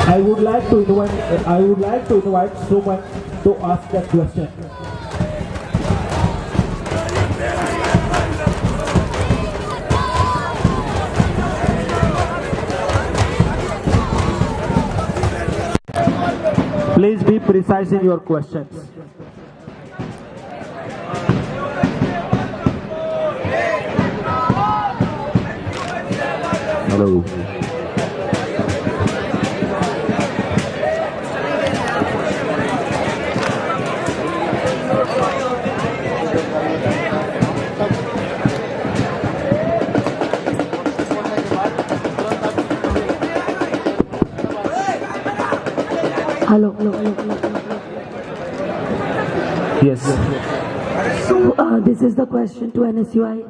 I would like to invite Suman to ask that question. Please be precise in your questions. Hello. Hello. Yes. So this is the question to NSUI.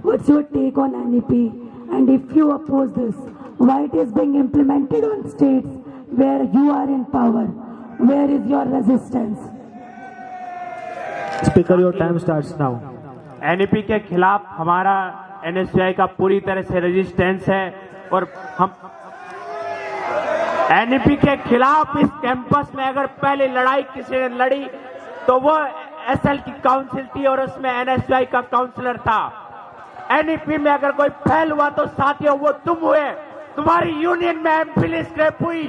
What's your take on NEP? And if you oppose this, why it is being implemented on states where you are in power? Where is your resistance? Speaker, your time starts now. NEP के खिलाफ हमारा NSUI का पूरी तरह से resistance है और हम एनईपी के खिलाफ इस कैंपस में अगर पहली लड़ाई किसी ने लड़ी तो वो एसएल की काउंसिल थी और उसमें एनएसयूआई का काउंसलर था। एनईपी में अगर कोई फेल हुआ तो साथियों वो तुम हुए। तुम्हारी यूनियन में एमपी स्क्रैप हुई,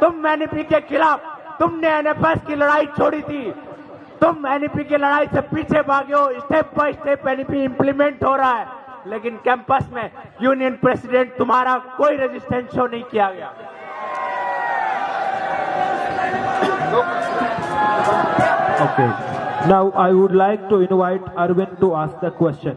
तुम एनईपी के खिलाफ, तुमने एनएफएस की लड़ाई छोड़ी थी, तुम एनईपी की लड़ाई से पीछे भागे हो। Step by step NEP implement हो रहा है, लेकिन कैंपस में यूनियन प्रेसिडेंट तुम्हारा कोई रेजिस्टेंस शो नहीं किया गया। Okay. Now I would like to invite Arvind to ask the question.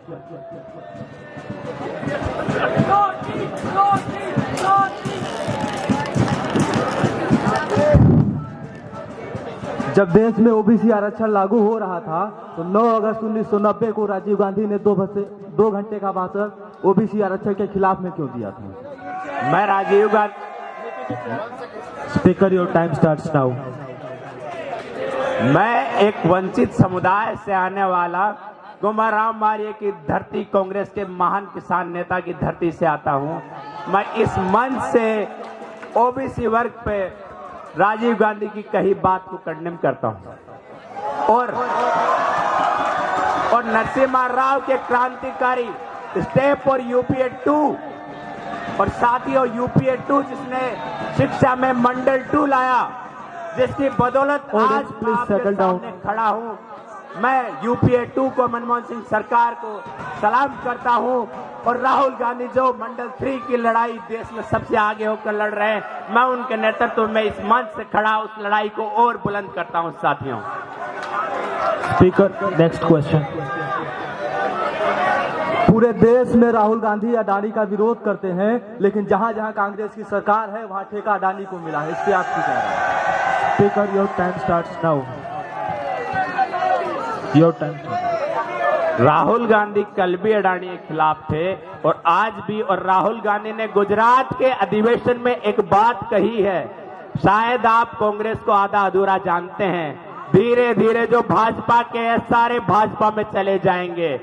जब देश में ओबीसी आरक्षण लागू हो रहा था तो 9 अगस्त 1990 को राजीव गांधी ने 2 घंटे का भाषण ओबीसी आरक्षण के खिलाफ में क्यों दिया था? मैं Rajiv Gandhi. Speaker, your time starts now. मैं एक वंचित समुदाय से आने वाला गोमाराम मारिये की धरती, कांग्रेस के महान किसान नेता की धरती से आता हूं। मैं इस मंच से ओबीसी वर्ग पे राजीव गांधी की कही बात को कंडेम करता हूं और नरसिम्हा राव के क्रांतिकारी स्टेप और यूपीए 2 और साथियों यूपीए 2 जिसने शिक्षा में मंडल 2 लाया, जिसकी बदौलत आज आपके सामने खड़ा हूं। मैं यूपीए 2 को, मनमोहन सिंह सरकार को सलाम करता हूं और राहुल गांधी जो मंडल 3 की लड़ाई देश में सबसे आगे होकर लड़ रहे हैं, मैं उनके नेतृत्व में इस मंच से खड़ा उस लड़ाई को और बुलंद करता हूं साथियों। Speaker, next question. पूरे देश में राहुल गांधी अडानी का विरोध करते हैं, लेकिन जहां जहां कांग्रेस की सरकार है वहां ठेका अडानी को मिला है। इस पे आप क्या कह रहे हैं? Speaker, your time starts now. Your time starts. Rahul Gandhi कल भी अडानी के खिलाफ थे और आज भी, और राहुल गांधी ने गुजरात के अधिवेशन में एक बात कही है, शायद आप कांग्रेस को आधा अधूरा जानते हैं। धीरे धीरे जो भाजपा के हैं सारे भाजपा में चले जाएंगे,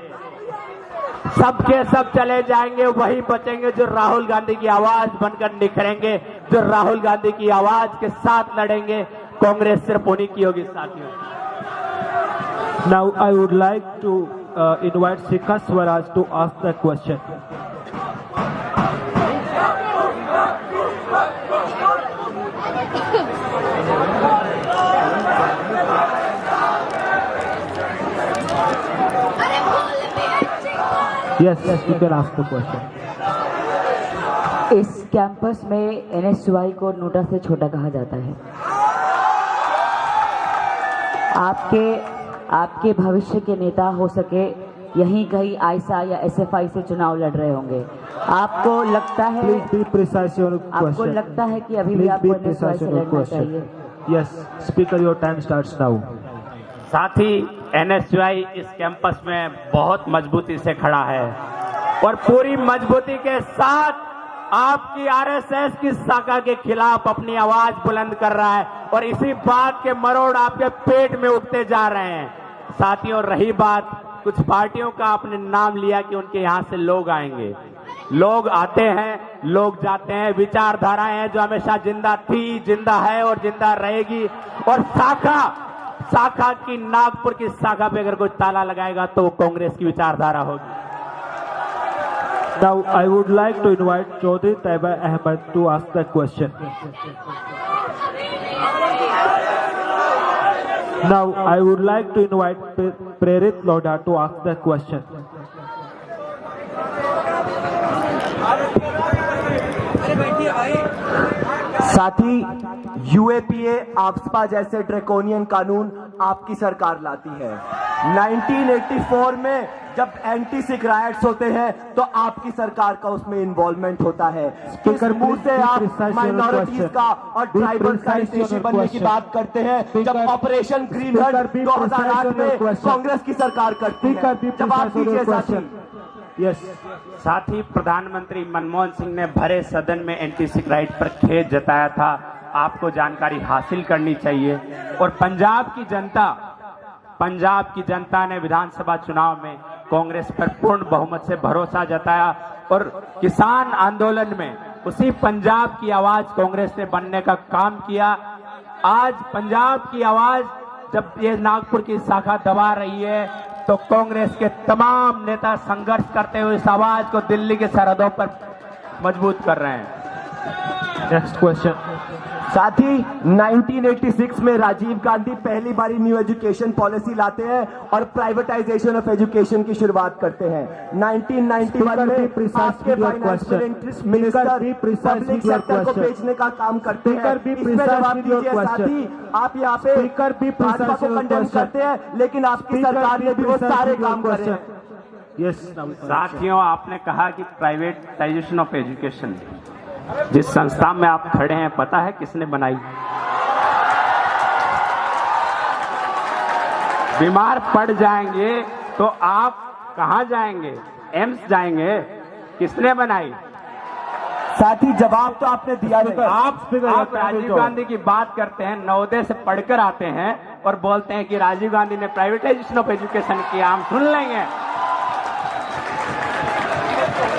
सबके सब चले जाएंगे, वही बचेंगे जो राहुल गांधी की आवाज बनकर निखरेंगे, जो राहुल गांधी की आवाज के साथ लड़ेंगे। कांग्रेस सिर्फ उन्हीं की होगी साथियों। Now I would like to invite Shikha Swaraj to ask the question. Yes, you can ask the question. इस कैंपस में एनएसयूआई को नोटा से छोटा कहा जाता है। आपके भविष्य के नेता हो सके यहीं कहीं आईसा या एसएफआई से चुनाव लड़ रहे होंगे। आपको लगता है, Please be precise your question. आपको लगता है कि अभी भी Please आपको be एनएसयूआई precise से in your लड़ना question. चाहिए? Yes, Speaker, your time starts now. साथी एनएसयूआई इस कैंपस में बहुत मजबूती से खड़ा है और पूरी मजबूती के साथ आपकी आरएसएस की शाखा के खिलाफ अपनी आवाज बुलंद कर रहा है और इसी बात के मरोड़ आपके पेट में उठते जा रहे हैं साथियों। रही बात कुछ पार्टियों का, आपने नाम लिया कि उनके यहां से लोग आएंगे। लोग आते हैं, लोग जाते हैं, विचारधाराएं हैं जो हमेशा जिंदा थी, जिंदा है और जिंदा रहेगी। और शाखा की, नागपुर की शाखा पे अगर कोई ताला लगाएगा तो वो कांग्रेस की विचारधारा होगी। Now I would like to invite Chaudhry Taiba Ahmed to ask the question. Now I would like to invite Prerit Lodha to ask the question. साथी, यूएपीए आफ्सपा जैसे ड्रैकोनियन कानून आपकी सरकार लाती है। 1984 में जब एंटी सिख राइट्स होते हैं तो आपकी सरकार का उसमें इन्वॉल्वमेंट होता है। किस मुंह से आप माइनॉरिटीज का और ट्राइबल का हिस्सा बनने की बात करते हैं जब ऑपरेशन ग्रीन हंट 2008 में कांग्रेस की सरकार करती है? जवाब दीजिए साथी। Yes. साथ ही प्रधानमंत्री मनमोहन सिंह ने भरे सदन में एंटी सिख राइट पर खेद जताया था। आपको जानकारी हासिल करनी चाहिए। और पंजाब की जनता ने विधानसभा चुनाव में कांग्रेस पर पूर्ण बहुमत से भरोसा जताया और किसान आंदोलन में उसी पंजाब की आवाज कांग्रेस ने बनने का काम किया। आज पंजाब की आवाज जब ये नागपुर की शाखा दबा रही है तो कांग्रेस के तमाम नेता संघर्ष करते हुए इस आवाज को दिल्ली के सरहदों पर मजबूत कर रहे हैं। Next question. साथी, 1986 में राजीव गांधी पहली बारी न्यू एजुकेशन पॉलिसी लाते हैं और प्राइवेटाइजेशन ऑफ एजुकेशन की शुरुआत करते हैं। 1991 में आपके financial interest minister public sector को बेचने का काम करते हैं। इसमें जवाब दीजिए साथी। आप यहाँ पे भाजपा को कंडेम करते हैं लेकिन आपकी सरकार ने भी वो सारे काम कर रहे हैं। साथियों, आपने कहा कि प्राइवेटाइजेशन ऑफ एजुकेशन, जिस संस्था में आप खड़े हैं पता है किसने बनाई? बीमार पड़ जाएंगे तो आप कहां जाएंगे? एम्स जाएंगे? किसने बनाई? साथी, जवाब तो आपने दिया नहीं। आप राजीव गांधी की बात करते हैं, नवोदय से पढ़कर आते हैं और बोलते हैं कि राजीव गांधी ने प्राइवेटाइजेशन ऑफ एजुकेशन किया। हम सुन लेंगे।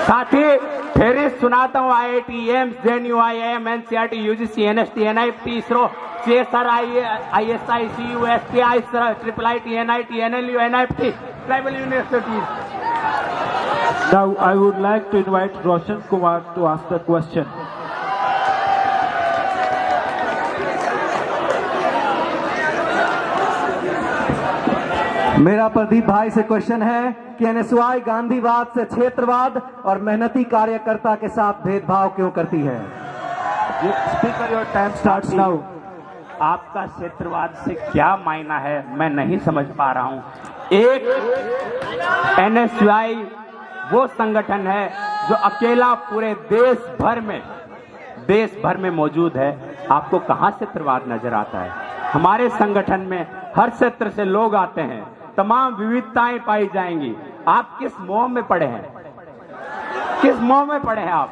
साथी, फिर सुनाता हूँ IIT, AIIMS, JNU, IIM, NCERT, UGC, NST, NIFT, ISRO, CSR, ISI, CU, SPI, IIIT, NIT, NLU, NIFT, tribal universities. Now I would like to invite Roshan Kumar to ask the question. मेरा प्रदीप भाई से question है कि NSY गांधीवाद से क्षेत्रवाद और मेहनती कार्यकर्ता के साथ भेदभाव क्यों करती है? Speaker, your time starts now. आपका क्षेत्रवाद से क्या मायना है मैं नहीं समझ पा रहा हूं। एक NSY वो संगठन है जो अकेला पूरे देश भर में मौजूद है। आपको कहां क्षेत्रवाद नजर आता है? हमारे संगठन में हर क्षेत्र से लोग आते हैं, तमाम विविधताएं पाई जाएंगी। आप किस मोह में पड़े हैं? किस मोह में पड़े हैं आप?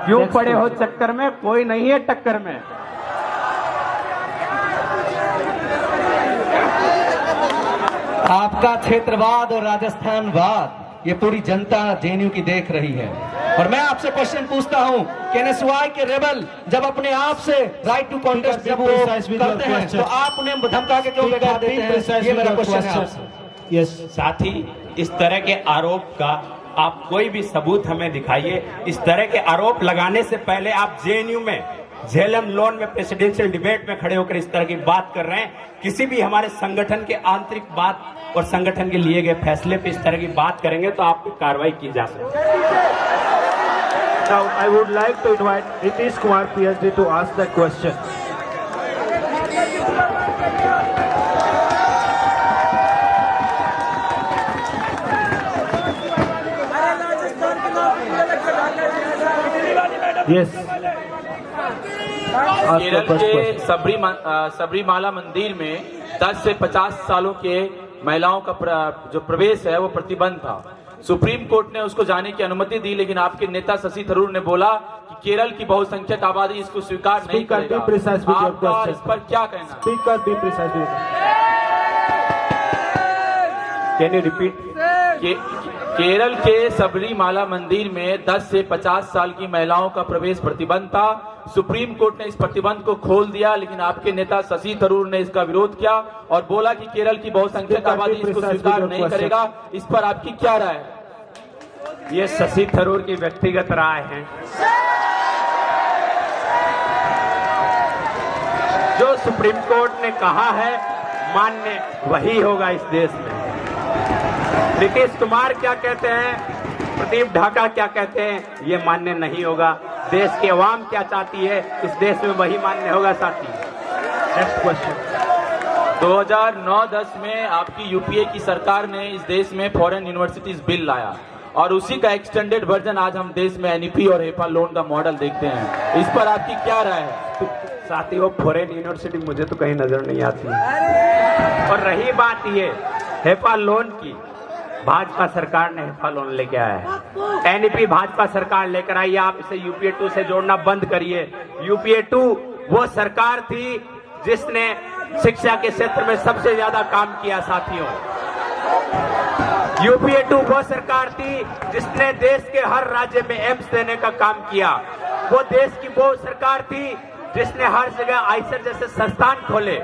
क्यों पड़े हो चक्कर में? कोई नहीं है टक्कर में। आपका क्षेत्रवाद और राजस्थानवाद ये पूरी जनता JNU की देख रही है। और मैं आपसे क्वेश्चन पूछता हूं कि NSY के रेबल जब अपने आप से राइट टू कॉन्टेस्ट जब वो करते हैं तो आप उन्हें धमका के क्यों भगा देते हैं? ये मेरा क्वेश्चन है आपसे। यस साथी, इस तरह के आरोप का आप कोई भी सबूत हमें दिखाइए। इस तरह के आरोप लगाने से पहले आप JNU में झेलम लोन में प्रेसिडेंशियल डिबेट में खड़े होकर इस तरह की बात कर रहे हैं। किसी भी हमारे संगठन के आंतरिक बात और संगठन के लिए गए फैसले पे इस तरह की बात करेंगे तो आप पे कार्रवाई की जा सकती है। Now I would like to invite Nitish Kumar PhD to ask the question. Yes. Kerala के सबरीमाला मंदिर में 10 से 50 सालों के महिलाओं का जो प्रवेश है वो प्रतिबंध था। सुप्रीम कोर्ट ने उसको जाने की अनुमति दी, लेकिन आपके नेता शशि थरूर ने बोला कि केरल की बहुसंख्यक आबादी इसको स्वीकार नहीं करेगा। आपका इस पर क्या कहना? Speaker, be precise. Can you repeat? Kerala के सबरीमाला मंदिर में 10 से 50 साल की महिलाओं का प्रवेश प्रतिबंध था। सुप्रीम कोर्ट ने इस प्रतिबंध को खोल दिया, लेकिन आपके नेता शशि थरूर ने इसका विरोध किया और बोला कि केरल की बहुसंख्यक आबादी इसको स्वीकार नहीं करेगा। इस पर आपकी क्या राय है? ये शशि थरूर की व्यक्तिगत राय है। जो सुप्रीम कोर्ट ने कहा है मान्य वही होगा इस देश में। नीतीश कुमार क्या कहते हैं, प्रदीप ढाका क्या कहते हैं, ये मान्य नहीं होगा। देश की आवाम क्या चाहती है इस देश में वही मान्य होगा। साथी नेक्स्ट क्वेश्चन। 2009-10 में आपकी यूपीए की सरकार ने इस देश में फॉरेन यूनिवर्सिटीज बिल लाया और उसी का एक्सटेंडेड वर्जन आज हम देश में एनईपी और हेफा लोन का मॉडल देखते हैं। इस पर आपकी क्या राय है? साथी वो फॉरेन यूनिवर्सिटी मुझे तो कहीं नजर नहीं आती। और रही बात ये हेफा लोन की, भाजपा सरकार ने हेफा लोन लेके आया है। एनईपी भाजपा सरकार लेकर आई है। आप इसे यूपीए 2 से जोड़ना बंद करिए। यूपीए 2 वो सरकार थी जिसने शिक्षा के क्षेत्र में सबसे ज्यादा काम किया। साथियों, यूपीए 2 वो सरकार थी जिसने देश के हर राज्य में एम्स देने का काम किया। वो देश की वो सरकार थी जिसने हर जगह आईसर जैसे संस्थान खोले।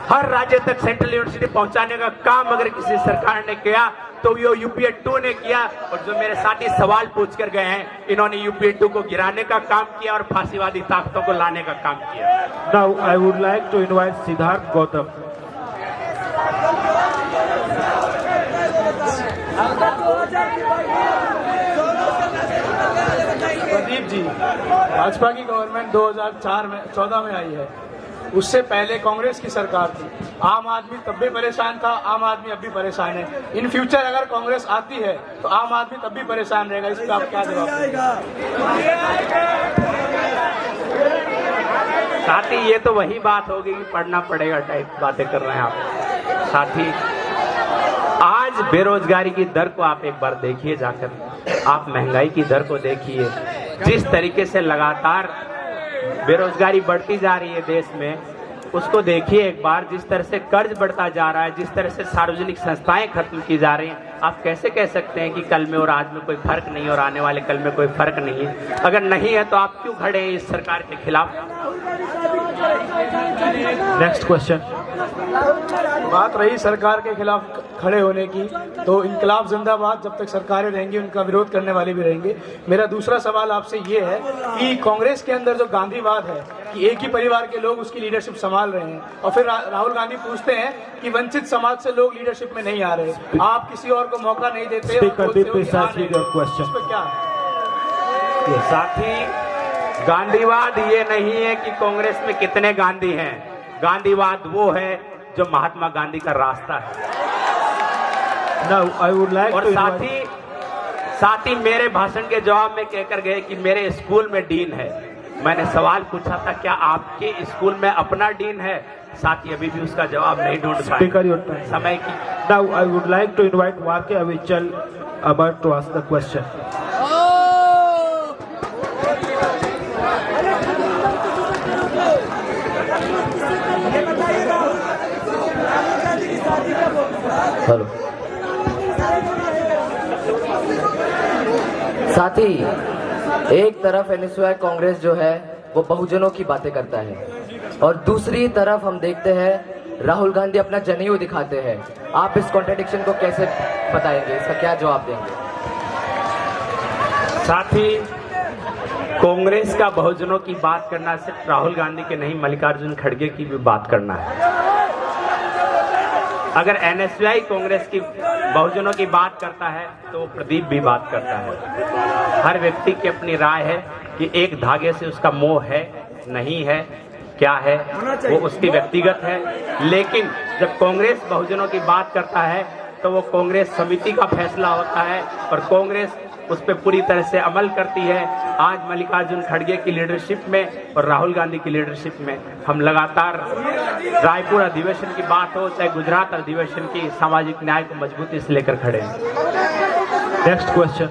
हर राज्य तक सेंट्रल यूनिवर्सिटी पहुंचाने का काम अगर किसी सरकार ने किया तो ये यूपीए 2 ने किया। और जो मेरे साथी सवाल पूछ कर गए हैं, इन्होंने यूपीए 2 को गिराने का काम किया और फांसीवादी ताकतों को लाने का काम किया। Now I would like to invite Siddharth Gautam. Pradeep ji, Bhajpa की गवर्नमेंट 2014 में आई है। उससे पहले कांग्रेस की सरकार थी। आम आदमी तब भी परेशान था, आम आदमी अब भी परेशान है। इन फ्यूचर अगर कांग्रेस आती है तो आम आदमी तब भी परेशान रहेगा। इस पर आप क्या जवाब देंगे? साथी ये तो वही बात होगी कि पढ़ना पड़ेगा टाइप बातें कर रहे हैं आप। साथी आज बेरोजगारी की दर को आप एक बार देखिए जाकर, आप महंगाई की दर को देखिए। जिस तरीके से लगातार बेरोजगारी बढ़ती जा रही है देश में, उसको देखिए एक बार। जिस तरह से कर्ज बढ़ता जा रहा है, जिस तरह से सार्वजनिक संस्थाएं खत्म की जा रही हैं, आप कैसे कह सकते हैं कि कल में और आज में कोई फर्क नहीं और आने वाले कल में कोई फर्क नहीं है? अगर नहीं है तो आप क्यों खड़े हैं इस सरकार के खिलाफ? Next question. बात रही सरकार के खिलाफ खड़े होने की, तो इनकलाब जिंदाबाद। जब तक सरकारें रहेंगी उनका विरोध करने वाले भी रहेंगे। मेरा दूसरा सवाल आपसे ये है कि कांग्रेस के अंदर जो गांधीवाद है कि एक ही परिवार के लोग उसकी लीडरशिप संभाल रहे हैं, और फिर राहुल गांधी पूछते हैं कि वंचित समाज से लोग लीडरशिप में नहीं आ रहे, आप किसी और को मौका नहीं देते। साथी गांधीवाद ये नहीं है कि कांग्रेस में कितने गांधी हैं। गांधीवाद वो है जो महात्मा गांधी का रास्ता है। Now I would like और साथी मेरे भाषण के जवाब में कहकर गए कि मेरे स्कूल में डीन है। मैंने सवाल पूछा था क्या आपके स्कूल में अपना डीन है? साथी अभी भी उसका जवाब नहीं ढूंढ पाए समय की। Now I would like to invite Varke Avichal about to ask the question. Hello साथी, एक तरफ एनएसयूआई कांग्रेस जो है वो बहुजनों की बातें करता है और दूसरी तरफ हम देखते हैं राहुल गांधी अपना जनेऊ दिखाते हैं। आप इस कॉन्ट्रडिक्शन को कैसे बताएंगे, इसका क्या जवाब देंगे? साथी कांग्रेस का बहुजनों की बात करना सिर्फ राहुल गांधी के नहीं, मल्लिकार्जुन खड़गे की भी बात करना है। अगर एनएसयूआई कांग्रेस की बहुजनों की बात करता है तो वो प्रदीप भी बात करता है। हर व्यक्ति की अपनी राय है कि एक धागे से उसका मोह है नहीं है, क्या है वो उसकी व्यक्तिगत है। लेकिन जब कांग्रेस बहुजनों की बात करता है तो वो कांग्रेस समिति का फैसला होता है और कांग्रेस उस पर पूरी तरह से अमल करती है। आज मल्लिकार्जुन खड़गे की लीडरशिप में और राहुल गांधी की लीडरशिप में हम लगातार रायपुर अधिवेशन की बात हो चाहे गुजरात अधिवेशन की, सामाजिक न्याय को मजबूती से लेकर खड़े हैं। Next question.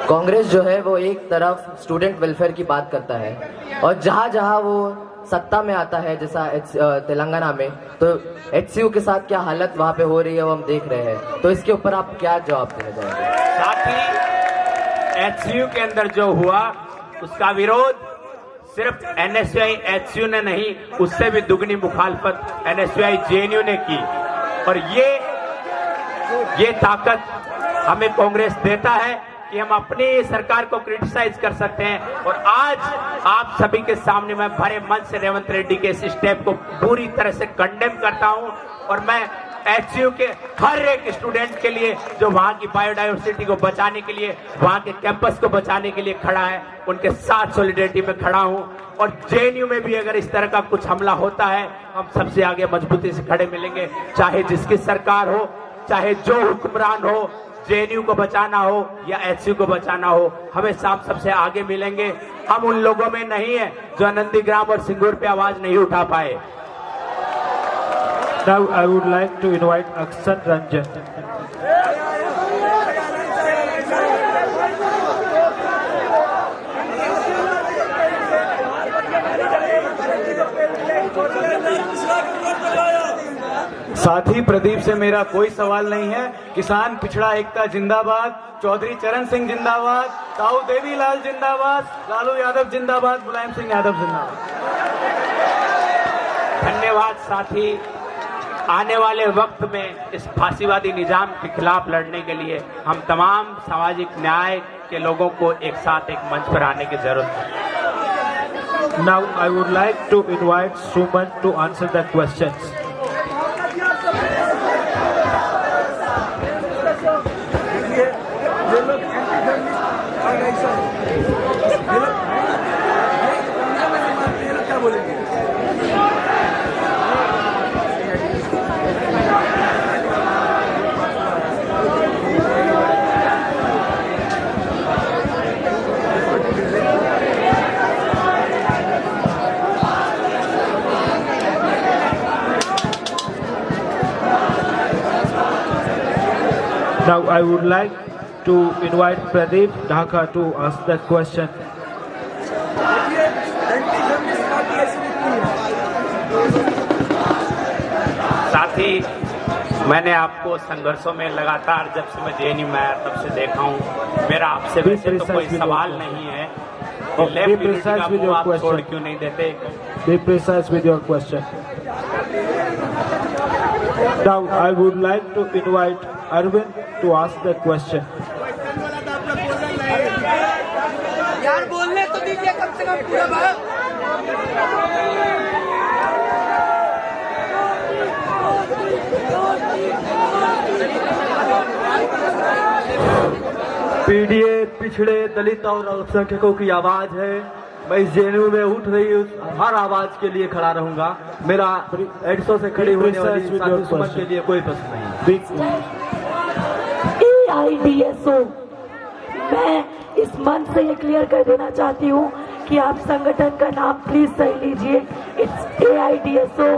कांग्रेस जो है वो एक तरफ स्टूडेंट वेलफेयर की बात करता है और जहां जहां वो सत्ता में आता है जैसा तेलंगाना में, तो HCU के साथ क्या हालत वहाँ पे हो रही है वो हम देख रहे हैं। तो इसके ऊपर आप क्या जवाब देना चाहेंगे? साथ ही HCU के अंदर जो हुआ उसका विरोध सिर्फ NSUI HCU ने नहीं, उससे भी दुगनी मुखालफत NSUI JNU ने की। और ये ताकत हमें कांग्रेस देता है कि हम अपनी सरकार को क्रिटिसाइज कर सकते हैं। और आज आप सभी के सामने मैं भरे मन से रेवंत रेड्डी के इस स्टेप को पूरी तरह से कंडेम करता हूं। और मैं HCU के हर एक स्टूडेंट के लिए जो वहां की बायोडाइवर्सिटी को बचाने के लिए, वहां के कैंपस को बचाने के लिए खड़ा है, उनके साथ सॉलिडेरिटी में खड़ा हूं। और JNU में भी अगर इस तरह का कुछ हमला होता है, हम सबसे आगे मजबूती से खड़े मिलेंगे, चाहे जिसकी सरकार हो, चाहे जो हुक्मरान हो। JNU को बचाना हो या HCU को बचाना हो, हमेशा हम सबसे आगे मिलेंगे। हम उन लोगों में नहीं है जो नंदीग्राम और सिंगूर पे आवाज नहीं उठा पाए। Now I would like to invite Aksan Ranjan. साथी प्रदीप से मेरा कोई सवाल नहीं है। किसान पिछड़ा एकता जिंदाबाद, चौधरी चरण सिंह जिंदाबाद, ताऊ देवीलाल जिंदाबाद, लालू यादव जिंदाबाद, मुलायम सिंह यादव जिंदाबाद। धन्यवाद साथी। आने वाले वक्त में इस फांसीवादी निजाम के खिलाफ लड़ने के लिए हम तमाम सामाजिक न्याय के लोगों को एक साथ एक मंच पर आने की जरूरत है। Now I would like to invite Suman to answer the questions. Now I would like to invite Pradeep Dhaka to ask the question. साथी, मैंने आपको संघर्षों में लगातार जब से मैं JNU में आया तब से देखा हूँ। मेरा आपसे वैसे तो कोई सवाल नहीं है, लेफ्ट यूनिटी का मुंह आप छोड़ क्यों नहीं देते? Be precise with your question. Now I would like to invite Arvind to ask the question. यार बोलने तो दीजिए कम से कम पूरा बात। PDA पिछड़े दलित और अल्पसंख्यकों की आवाज है। मैं इस JNU में उठ रही हर आवाज के लिए खड़ा रहूंगा। मेरा 150 से खड़ी होने वाली साथी सुमन के लिए कोई प्रश्न नहीं। AIDSO, मैं इस मंच से ये क्लियर कर देना चाहती हूँ कि आप संगठन का नाम प्लीज सही लीजिए। It's AIDSO,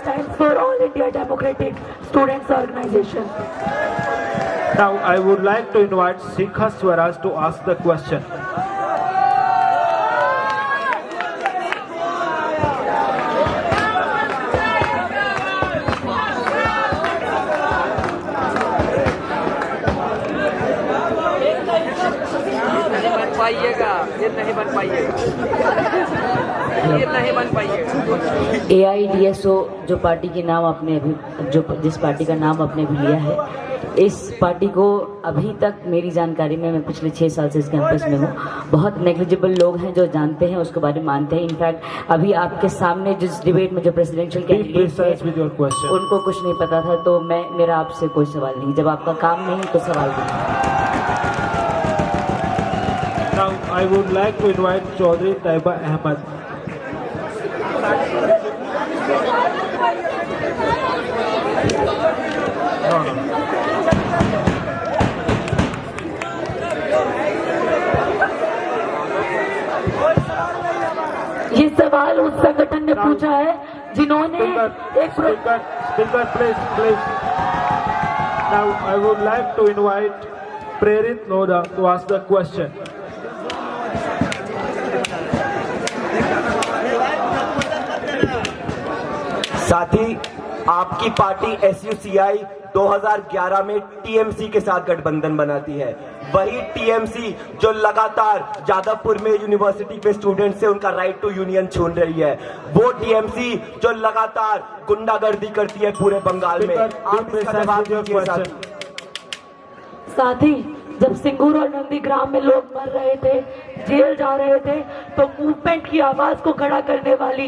stands for All India Democratic Students Organization. Now I would like to invite Shikha Swaraj to ask the question. ये नहीं बन पाइएगा। AIDSO जो पार्टी के नाम आपने जिस पार्टी का नाम आपने भी लिया है, इस पार्टी को अभी तक मेरी जानकारी में, मैं पिछले 6 साल से इस कैंपस में हूँ, बहुत नेग्लिजिबल लोग हैं जो जानते हैं, उसके बारे में मानते हैं। इनफैक्ट अभी आपके सामने जिस डिबेट में जो प्रेसिडेंशियल कैंडिडेट थे उनको कुछ नहीं पता था। तो मेरा आपसे कोई सवाल नहीं, जब आपका काम नहीं तो सवाल नहीं। Now I would like to invite Chaudhry Taiba Ahmed. ये सवाल उस संगठन ने पूछा है जिन्होंने Speaker, please. Now I would like to invite Prerit Noda to ask the question. साथ ही आपकी पार्टी SUCI 2011 में TMC के साथ गठबंधन बनाती है। वही TMC जो लगातार जादवपुर में यूनिवर्सिटी के स्टूडेंट से उनका राइट टू यूनियन छीन रही है, वो TMC जो लगातार गुंडागर्दी करती है पूरे बंगाल में। आप इसका जवाब दीजिए साथ ही जब सिंगूर और नंदीग्राम में लोग मर रहे थे, जेल जा रहे थे, तो मूवमेंट की आवाज को खड़ा करने वाली,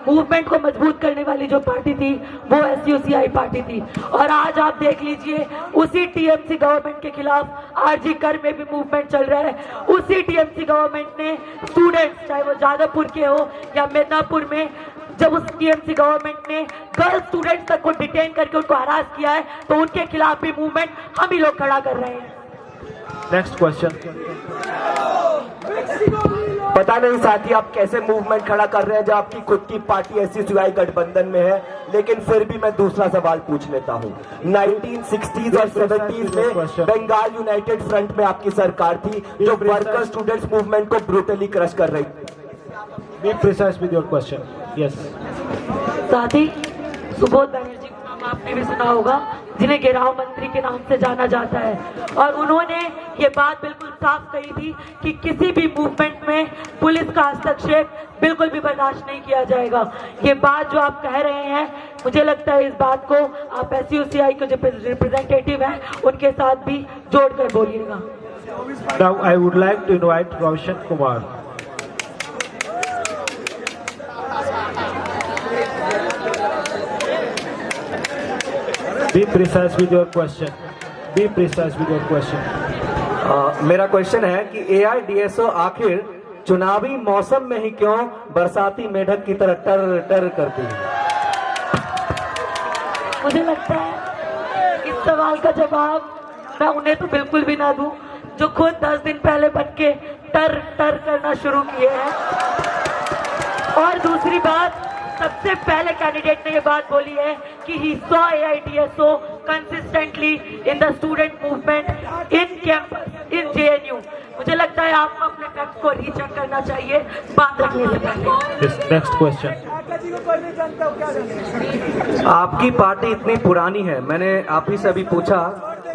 मूवमेंट को मजबूत करने वाली जो पार्टी थी वो SUCI पार्टी थी। और आज आप देख लीजिए उसी TMC गवर्नमेंट के खिलाफ RG कर में भी मूवमेंट चल रहा है। उसी TMC गवर्नमेंट ने स्टूडेंट्स, चाहे वो जादवपुर के हो या मिदनापुर में, जब उस TMC गवर्नमेंट ने गर्ल स्टूडेंट्स तक को डिटेन करके उनको हरास किया है, तो उनके खिलाफ भी मूवमेंट हम ही लोग खड़ा कर रहे हैं। Next question. पता नहीं साथी आप कैसे मूवमेंट खड़ा कर रहे हैं जब आपकी खुद की पार्टी SUCI गठबंधन में है, लेकिन फिर भी मैं दूसरा सवाल पूछ लेता हूं। 1960s और 70s में बंगाल यूनाइटेड फ्रंट में आपकी सरकार थी जो वर्कर स्टूडेंट्स मूवमेंट को ब्रूटली क्रश कर रही थी। Be precise with your question. Yes. साथी सुबोध बनर्जी का नाम आपने भी सुना होगा, जिन्हें घेराव मंत्री के नाम से जाना जाता है, और उन्होंने ये बात बिल्कुल साफ कही थी कि किसी भी मूवमेंट में पुलिस का हस्तक्षेप बिल्कुल भी बर्दाश्त नहीं किया जाएगा। ये बात जो आप कह रहे हैं, मुझे लगता है इस बात को आप SUCI के जो रिप्रेजेंटेटिव हैं उनके साथ भी जोड़कर बोलिएगा। Now I would like to invite Roshan Kumar. Be precise with your question. Be precise with your question. मेरा क्वेश्चन है कि AIDSO आखिर चुनावी मौसम में ही क्यों बरसाती मेढक की तरह टर टर करती है? मुझे लगता है इस सवाल का जवाब मैं उन्हें तो बिल्कुल भी ना दूं जो खुद 10 दिन पहले बन के टर टर करना शुरू किए हैं। और दूसरी बात, सबसे पहले कैंडिडेट ने ये बात बोली है कि he saw AIDSO consistently in the student movement in campus in JNU। मुझे लगता है आपको अपने फैक्ट को रीचेक करना चाहिए बात रखने से पहले। Next question. आपकी पार्टी इतनी पुरानी है, मैंने आप ही से अभी पूछा,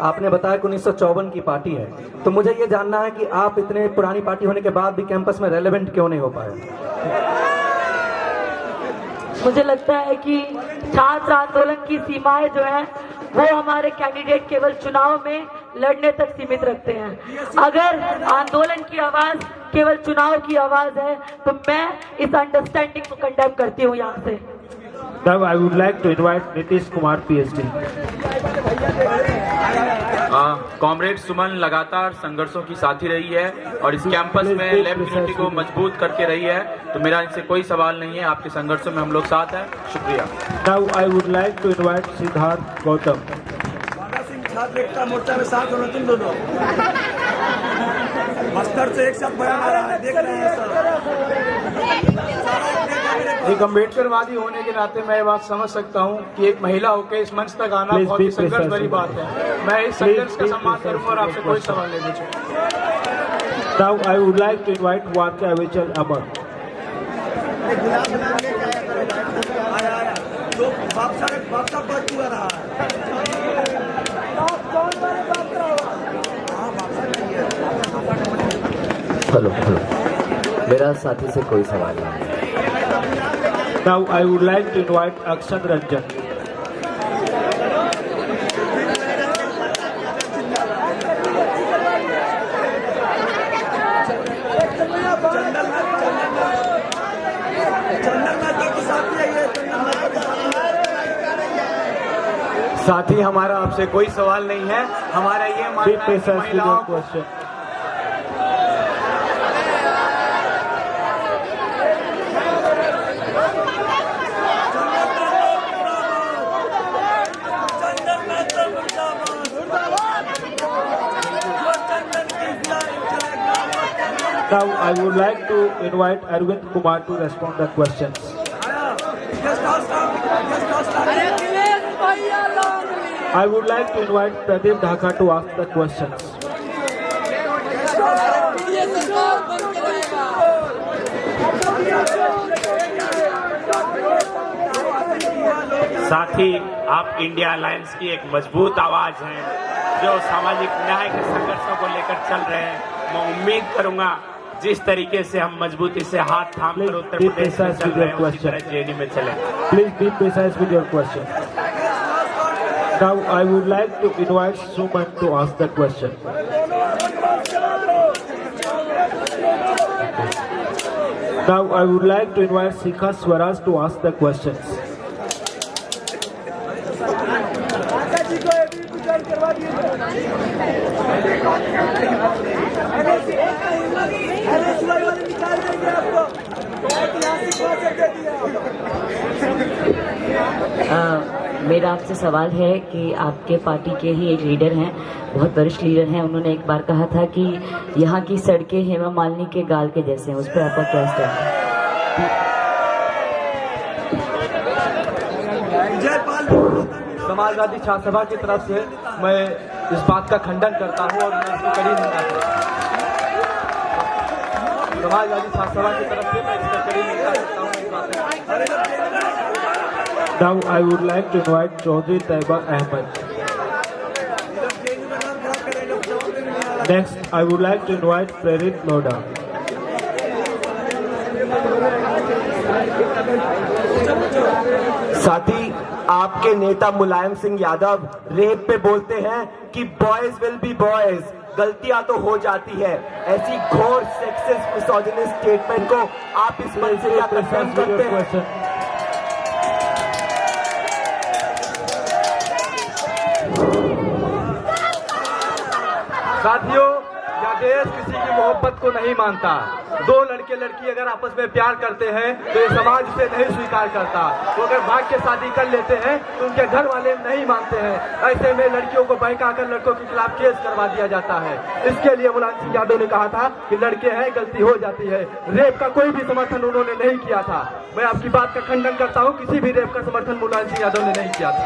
आपने बताया कि 1954 की पार्टी है, तो मुझे ये जानना है कि आप इतने पुरानी पार्टी होने के बाद भी कैंपस में रेलेवेंट क्यों नहीं हो पाए? मुझे लगता है कि छात्र आंदोलन की सीमाएं जो हैं वो हमारे कैंडिडेट केवल चुनाव में लड़ने तक सीमित रखते हैं। अगर आंदोलन की आवाज केवल चुनाव की आवाज है तो मैं इस अंडरस्टैंडिंग को कंडेम करती हूँ यहाँ से। Now I would like to invite Nitish Kumar PhD. Comrade Suman लगातार संघर्षों की साथी रही है और इस कैंपस में लेफ्ट यूनिटी को मजबूत करके रही है, तो मेरा इनसे कोई सवाल नहीं है। आपके संघर्षों में हम लोग साथ हैं। शुक्रिया। Now I would like to invite Siddharth Gautam. छात्र एकता मोर्चा में साथ होना तुम दोनों बस्तर से एक साथ बयान आ रहा है, देख रहे हैं एक अम्बेडकरवादी होने के नाते मैं ये बात समझ सकता हूँ कि एक महिला होकर इस मंच तक आना बहुत ही संघर्ष भरी बात है। मैं इस संघर्ष का सम्मान करूंगा और आपसे कोई सवाल नहीं पूछूंगा। Now I would like to invite Warka Avichal Amar. Hello मेरा साथी से कोई सवाल नहीं। Now I would like to invite Akshan Ranjan. साथी हमारा आपसे कोई सवाल नहीं है, हमारा ये मानना है कि महिलाओं को Now I would like to invite Arvind Kumar to respond to the questions. I would like to invite Pradeep Dhaka to ask the questions. साथ ही आप इंडिया अलायंस की एक मजबूत आवाज हैं जो सामाजिक न्याय के संघर्षों को लेकर चल रहे हैं। मैं उम्मीद करूंगा जिस तरीके से हम मजबूती से हाथ थाम कर उत्तर प्रदेश में चल रहे हैं उसी तरह जेएनयू में चले। Please be precise with your question. Now I would like to invite Suman to ask the question. Now I would like to invite Sikha Swaraj to ask the questions. मेरा आपसे सवाल है कि आपके पार्टी के ही एक लीडर हैं, बहुत वरिष्ठ लीडर हैं, उन्होंने एक बार कहा था कि यहाँ की सड़कें हेमा मालिनी के गाल के जैसे हैं, उस पर आपका क्या स्टैंड है? समाजवादी छात्र सभा की तरफ से मैं इस बात का खंडन करता हूँ और मैं इसकी कड़ी निंदा करता हूँ। समाजवादी छात्र सभा की तरफ से मैं इसका कड़ी निंदा करता हूँ। Now I would like to invite Chaudhry Taiba Ahmed. Next, I would like to invite Prerit Loda. साथी, आपके नेता मुलायम सिंह यादव रेप पे बोलते हैं कि बॉयज विल बी बॉयज, गलतियां तो हो जाती है। ऐसी घोर सेक्सिस्ट मिसोजिनिस्ट स्टेटमेंट को आप इस मंच से क्या कंडेम करते हैं? साथियों, यह देश किसी की मोहब्बत को नहीं मानता। दो लड़के लड़की अगर आपस में प्यार करते हैं तो ये समाज उसे नहीं स्वीकार करता। वो अगर भाग के शादी कर लेते हैं तो उनके घर वाले नहीं मानते हैं। ऐसे में लड़कियों को बहकाकर लड़कों के खिलाफ केस करवा दिया जाता है। इसके लिए मुलायम सिंह यादव ने कहा था कि लड़के हैं, गलती हो जाती है। रेप का कोई भी समर्थन उन्होंने नहीं किया था। मैं आपकी बात का खंडन करता हूँ, किसी भी रेप का समर्थन मुलायम सिंह यादव ने नहीं किया था।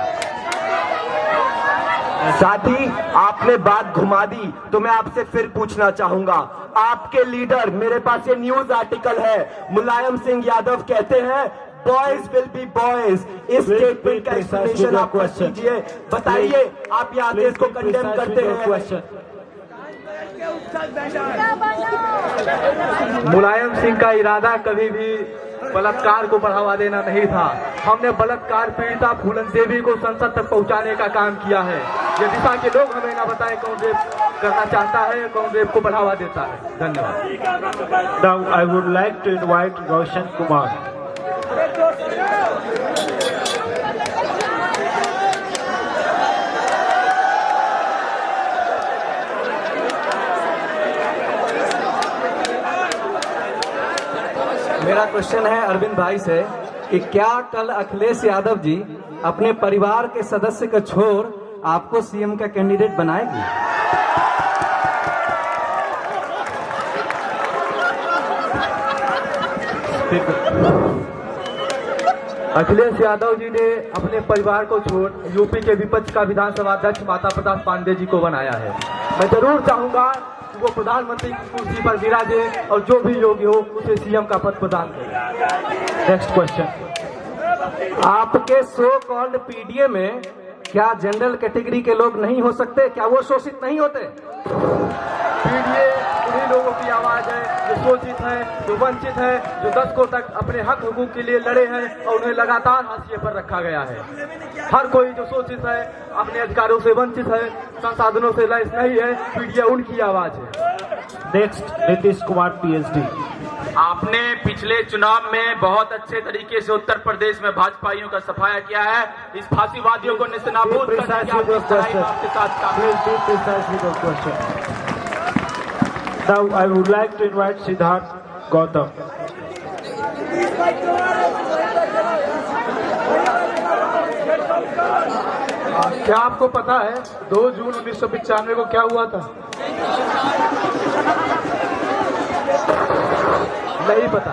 साथी, आपने बात घुमा दी तो मैं आपसे फिर पूछना चाहूंगा। आपके लीडर, मेरे पास ये न्यूज आर्टिकल है, मुलायम सिंह यादव कहते हैं बॉयज विल बी बॉयज। इस स्टेटमेंट का एक्सप्लेनेशन आप कीजिए, बताइए आप यहाँ देश को कंडेम करते हैं। मुलायम सिंह का इरादा कभी भी बलात्कार को बढ़ावा देना नहीं था। हमने बलात्कार पीड़िता फूलन देवी को संसद तक पहुंचाने का काम किया है। ये दिशा के लोग हमें ना बताएं कौन रेप करना चाहता है, कौन रेप को बढ़ावा देता है। धन्यवाद। Now I would like to invite Roshan Kumar. मेरा क्वेश्चन है अरविंद भाई से कि क्या कल अखिलेश यादव जी अपने परिवार के सदस्य को छोड़ आपको सीएम का कैंडिडेट बनाएगी? अखिलेश यादव जी ने अपने परिवार को छोड़ यूपी के विपक्ष का विधानसभा अध्यक्ष माता प्रसाद पांडे जी को बनाया है। मैं जरूर चाहूंगा कि वो प्रधानमंत्री की कुर्सी पर विराजे और जो भी योग्य हो उसे सीएम का पद प्रदान करें। Next question. आपके सो कॉल्ड पीडीए में क्या जनरल कैटेगरी के लोग नहीं हो सकते? क्या वो शोषित नहीं होते? पीडीए उन्हीं लोगों की आवाज है जो शोषित है, जो वंचित है, जो दशकों तक अपने हक हुकूक के लिए लड़े हैं और उन्हें लगातार हाशिए पर रखा गया है। हर कोई जो शोषित है, अपने अधिकारों से वंचित है, संसाधनों से लैस नहीं है, पीडीए उनकी आवाज है। Next, Nitish Kumar PhD. आपने पिछले चुनाव में बहुत अच्छे तरीके से उत्तर प्रदेश में भाजपाइयों का सफाया किया है। इस फांसीवादियों को निस्नाबूद करने के आपके साथ question. Now I would like to invite Siddharth Gautam. क्या आपको पता है 2 जून 1995 को क्या हुआ था? नहीं पता।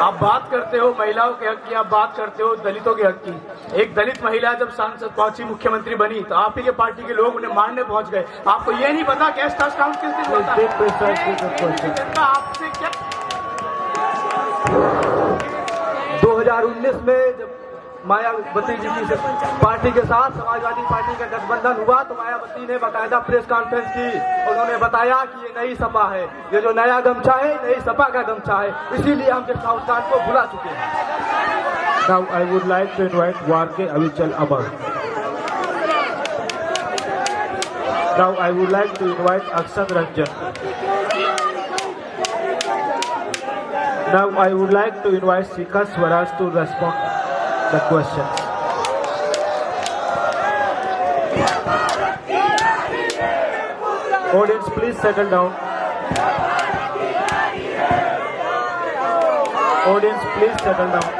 आप बात करते हो महिलाओं के हक की, आप बात करते हो दलितों के हक की। एक दलित महिला जब सांसद पहुंची, मुख्यमंत्री बनी, तो आप ही के पार्टी के लोग उन्हें मारने पहुंच गए। आपको ये नहीं पता कैश काउंट किस दिन होता है? आपसे क्या 2019 में जब मायावती जी की पार्टी के साथ समाजवादी पार्टी का गठबंधन हुआ तो मायावती ने बाकायदा प्रेस कॉन्फ्रेंस की। उन्होंने बताया कि ये नई सपा है, ये जो नया गमछा है नई सपा का गमछा है, इसीलिए हम गेस्ट हाउस कांड को भुला चुके हैं। Now I would like to invite Warke Avichal Amar. Now I would like to invite Akshat Ranjan. Now I would like to invite Shikha Swaraj to respond the questions. Audience, please settle down. Audience, please settle down.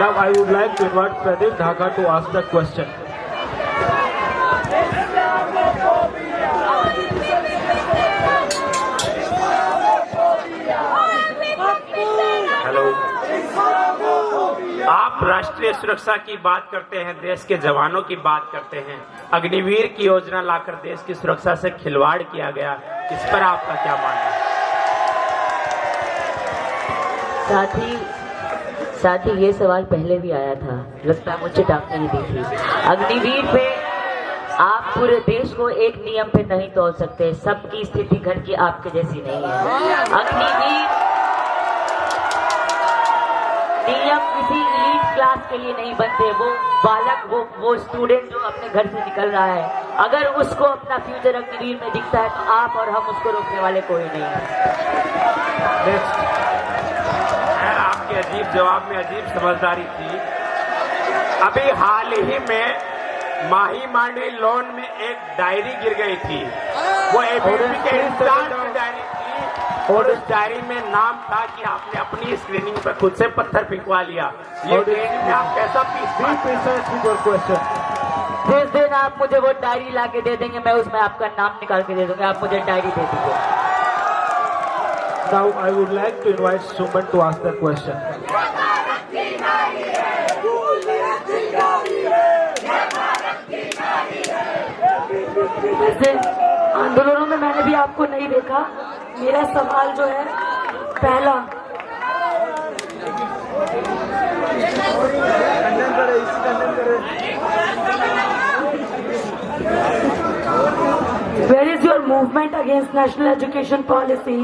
Now I would like to invite Pradeep Dhaka to ask the question. Hello, आप राष्ट्रीय सुरक्षा की बात करते हैं, देश के जवानों की बात करते हैं, अग्निवीर की योजना लाकर देश की सुरक्षा से खिलवाड़ किया गया, इस पर आपका क्या मानना है? साथ ही ये सवाल पहले भी आया था, लगता है मुझे टाप नहीं दी थी। अग्निवीर पे आप पूरे देश को एक नियम पे नहीं तोड़ सकते, सबकी स्थिति घर की आपके जैसी नहीं है। अग्निवीर नियम किसी एलीट क्लास के लिए नहीं बनते, वो बालक वो स्टूडेंट जो अपने घर से निकल रहा है, अगर उसको अपना फ्यूचर अग्निवीर में दिखता है तो आप और हम उसको रोकने वाले कोई नहीं है। आपके अजीब जवाब में अजीब समझदारी थी। अभी हाल ही में माही मांडे लोन में एक डायरी गिर गई थी, वो एबीपी के इंचार्ज की डायरी थी और उस डायरी में नाम था कि आपने अपनी स्क्रीनिंग पर खुद से पत्थर फिकवा लिया। ये डायरी में आप कैसा जिस दिन आप मुझे वो डायरी ला के दे देंगे, मैं उसमें आपका नाम निकाल के दे दूंगा, आप मुझे डायरी दे दीजिए। Now I would like to invite Suman to ask the question. वैसे आंदोलनों में मैंने भी आपको नहीं देखा। मेरा सवाल जो है पहला, where is your movement against national education policy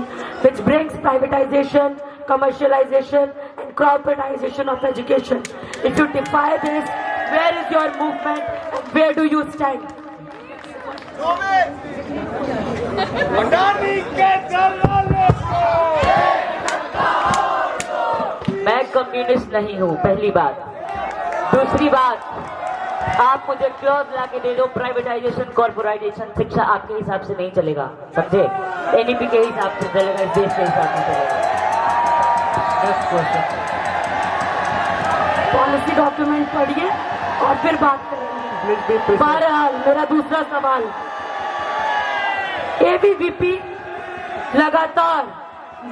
which brings privatization, commercialization and corporatization of education? If you defy this, where is your movement and where do you stand? मैं कम्युनिस्ट नहीं हूँ, पहली बात। दूसरी बात, आप मुझे क्लॉज ला के दे दो, प्राइवेटाइजेशन कॉर्पोरेटाइजेशन शिक्षा आपके हिसाब से नहीं चलेगा, समझे? एनईपी के हिसाब से चलेगा, इस देश के हिसाब से चलेगा। Next question. पॉलिसी डॉक्यूमेंट पढ़िए और फिर बात करेंगे। बहरहाल मेरा दूसरा सवाल, एबीवीपी लगातार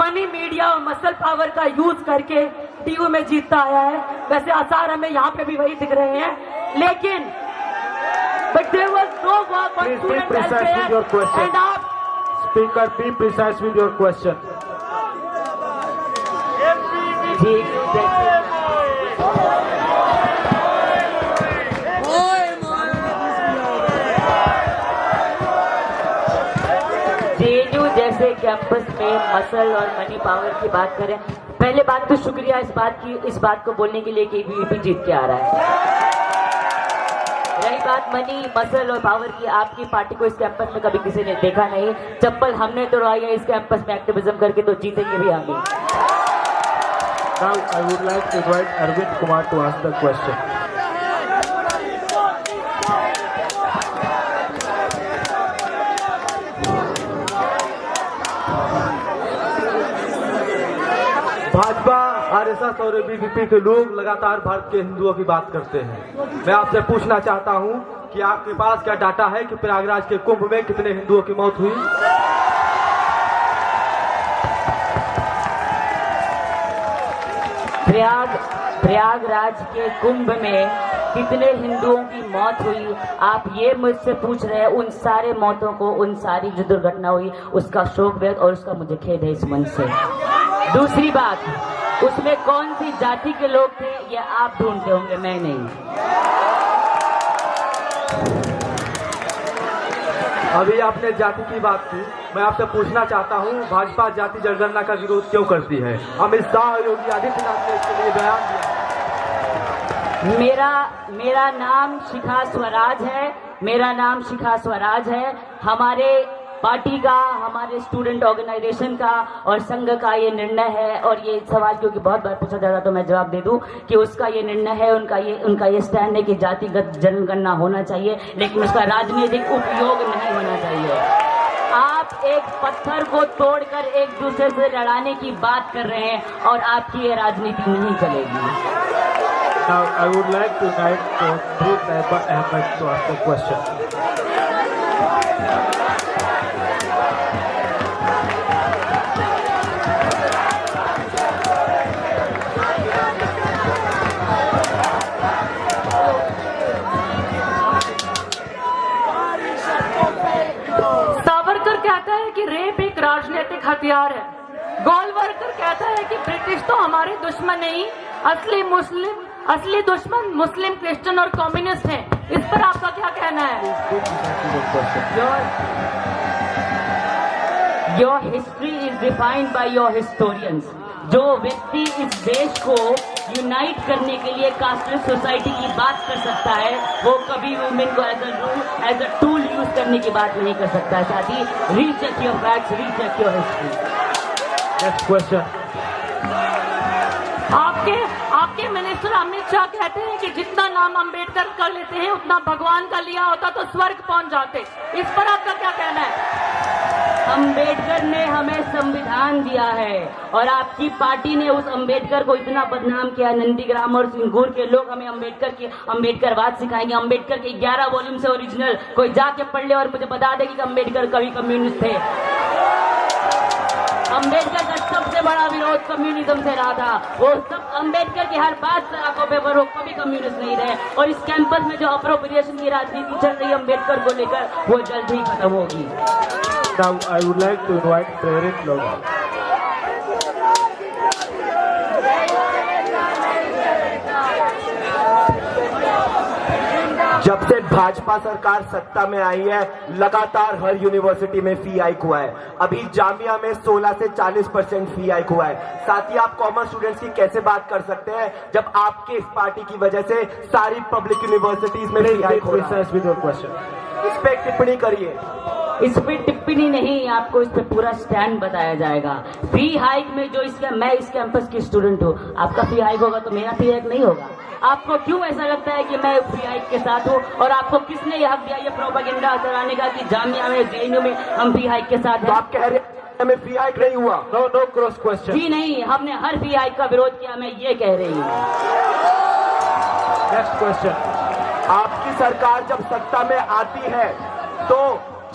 मनी मीडिया और मसल पावर का यूज करके डीयू में जीतता आया है। वैसे आसार हमें यहाँ पे भी वही दिख रहे हैं, लेकिन but there was no work on student welfare and आप Speaker, be precise with your question. JNU जैसे कैंपस में मसल और मनी पावर की बात करें, पहले बात तो शुक्रिया इस बात को बोलने के लिए कि एबीवीपी जीत के आ रहा है। रही बात मनी मसल और पावर की, आपकी पार्टी को इस कैंपस में कभी किसी ने देखा नहीं, चप्पल हमने तोड़वाई है इस कैंपस में एक्टिविज्म करके, तो जीतेंगे भी हम ही। Now I would like to invite Arvind Kumar to ask the question. RSS और बीजेपी के लोग लगातार भारत के हिंदुओं की बात करते हैं। मैं आपसे पूछना चाहता हूं कि आपके पास क्या डाटा है कि प्रयागराज के कुंभ में कितने हिंदुओं की मौत हुई? प्रयागराज के कुंभ में कितने हिंदुओं की मौत हुई, आप ये मुझसे पूछ रहे हैं। उन सारे मौतों को, उन सारी जो दुर्घटना हुई उसका शोक व्यक्त और उसका मुझे खेद है इस मन से। दूसरी बात, उसमें कौन सी जाति के लोग थे ये आप ढूंढते होंगे, मैं नहीं। अभी आपने जाति की बात की, मैं आपसे पूछना चाहता हूं, भाजपा जाति जनगणना का विरोध क्यों करती है? अमित शाह और योगी आदित्यनाथ ने इसके लिए बयान दिया। मेरा नाम शिखा स्वराज है, मेरा नाम शिखा स्वराज है। हमारे पार्टी का, हमारे स्टूडेंट ऑर्गेनाइजेशन का और संघ का ये निर्णय है, और ये सवाल क्योंकि बहुत बार पूछा जा रहा तो मैं जवाब दे दूं कि उसका ये निर्णय है, उनका ये स्टैंड है कि जातिगत जनगणना होना चाहिए, लेकिन उसका राजनीतिक उपयोग नहीं होना चाहिए। आप एक पत्थर को तोड़कर एक दूसरे से लड़ाने की बात कर रहे हैं और आपकी ये राजनीति नहीं चलेगी। Now I would like to invite Mohit Ahmed to ask the question. Savarkar कहता है कि रेप एक राजनीतिक हथियार है। गोलवलकर कहता है कि ब्रिटिश तो हमारे दुश्मन नहीं, असली दुश्मन मुस्लिम, क्रिश्चियन और कम्युनिस्ट हैं। इस पर आपका क्या कहना है? Your history is defined by your historians. जो व्यक्ति इस देश को यूनाइट करने के लिए कास्टलेस सोसाइटी की बात कर सकता है, वो कभी वुमेन को एज अ टूल यूज करने की बात नहीं कर सकता। साथी, recheck your facts, recheck your history. Next question. आपके मिनिस्टर अमित शाह कहते हैं कि जितना नाम अंबेडकर कर लेते हैं उतना भगवान का लिया होता तो स्वर्ग पहुंच जाते। इस पर आपका क्या कहना है? अंबेडकर ने हमें संविधान दिया है और आपकी पार्टी ने उस अंबेडकर को इतना बदनाम किया। नंदीग्राम और सिंगूर के लोग हमें अंबेडकरवाद सिखाएंगे। अंबेडकर के 11 वॉल्यूम से ओरिजिनल कोई जाके पढ़ ले और मुझे बता दे कि अंबेडकर कभी कम्युनिस्ट थे। अंबेडकर का सबसे बड़ा विरोध कम्युनिज्म से रहा था। वो सब अंबेडकर की हर बात से आंखों पे वो कभी कम्युनिस्ट नहीं रहे। और इस कैंपस में जो अप्रोप्रिएशन की राजनीति चल रही है अंबेडकर को लेकर, वो जल्द ही खत्म होगी। Now I would like to invite Prerit Loga. जब से भाजपा सरकार सत्ता में आई है, लगातार हर यूनिवर्सिटी में फी हाइक हुआ है। अभी जामिया में 16 से 40% फी हाइक हुआ है। साथ ही आप कॉमर्स स्टूडेंट्स की कैसे बात कर सकते हैं जब आपके इस पार्टी की वजह से सारी पब्लिक यूनिवर्सिटीज में फी हाइक हो रहा है? इस पे टिप्पणी करिए। इस पे टिप्पणी नहीं, आपको इस पे पूरा स्टैंड बताया जाएगा। फी हाइक में जो मैं इस कैंपस की स्टूडेंट हूँ, आपका फी हाइक होगा तो मेरा फी हाइक नहीं होगा। आपको क्यों ऐसा लगता है कि मैं फी हाइक के साथ हूँ? और आपको किसने यह हक दिया ये प्रोपेगेंडा चलाने का कि जामिया में, जेएनयू में हम फी हाइक के साथ हैं? तो आप कह रहे हैं हमें फी हाइक नहीं हुआ? No cross question. जी नहीं, हमने हर फी हाइक का विरोध किया, मैं ये कह रही हूँ। Next question. आपकी सरकार जब सत्ता में आती है तो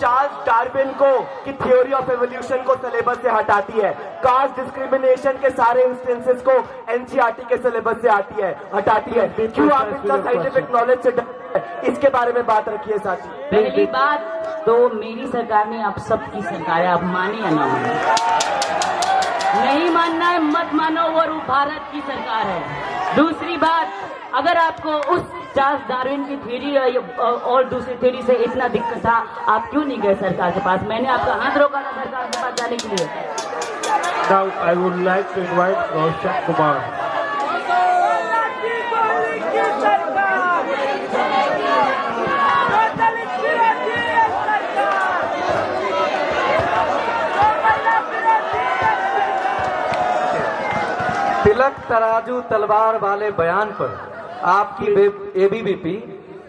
चार्ल्स डार्विन को की थ्योरी ऑफ एवोल्यूशन को सिलेबस से हटाती है। कास्ट डिस्क्रिमिनेशन के सारे इंस्टेंसेस को एनसीईआरटी के सिलेबस से हटाती है। क्यों आप इतना साइंटिफिक नॉलेज से इसके बारे में बात रखिए साथी। पहली बात तो मेरी सरकार नहीं, आप सबकी सरकार है, आप माने या ना माने। नहीं मानना है मत मानो, वो भारत की सरकार है। दूसरी बात, अगर आपको उस चार्ल्स डार्विन की थ्योरी और दूसरी थ्योरी से इतना दिक्कत था, आप क्यों नहीं गए सरकार के पास? मैंने आपका हाथ रोका था सरकार के पास जाने के लिए। Now I would like to invite Roshan Kumar. तिलक तराजू तलवार वाले बयान पर आपकी एबीवीपी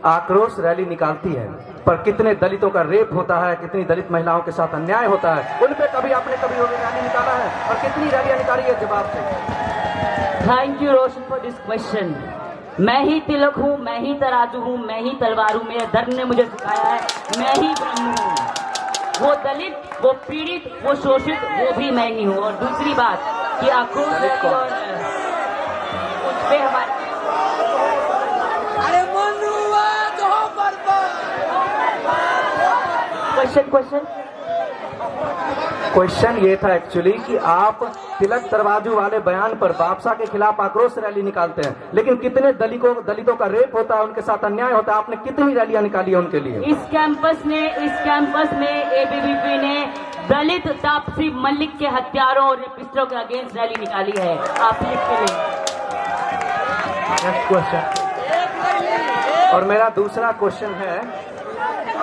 आक्रोश रैली निकालती है, पर कितने दलितों का रेप होता है, कितनी दलित महिलाओं के साथ अन्याय होता है, उन पे कभी आपने रैली निकाला है? और कितनी रैलियां निकाली है? जवाब दें। Thank you Roshan for this question. मैं ही तिलक हूँ, मैं ही तराजू हूँ, मैं ही तलवार हूँ। मेरे धर्म ने मुझे सिखाया है मैं ही ब्रह्म हूँ। वो दलित, वो पीड़ित, वो शोषित, वो भी मैं ही हूँ। और दूसरी बात कि आक्रोश रैली और उस पे हमारे क्वेश्चन ये था एक्चुअली कि आप तिलक तराजू वाले बयान पर बादशाह के खिलाफ आक्रोश रैली निकालते हैं, लेकिन कितने दलितों का रेप होता है, उनके साथ अन्याय होता है, आपने कितनी रैलियां निकाली है उनके लिए? इस कैंपस में एबीवीपी ने दलित तापसी मलिक के हत्यारों और रेपिस्टों के अगेंस्ट रैली निकाली है। आप लिख के लें। Next question. और मेरा दूसरा क्वेश्चन है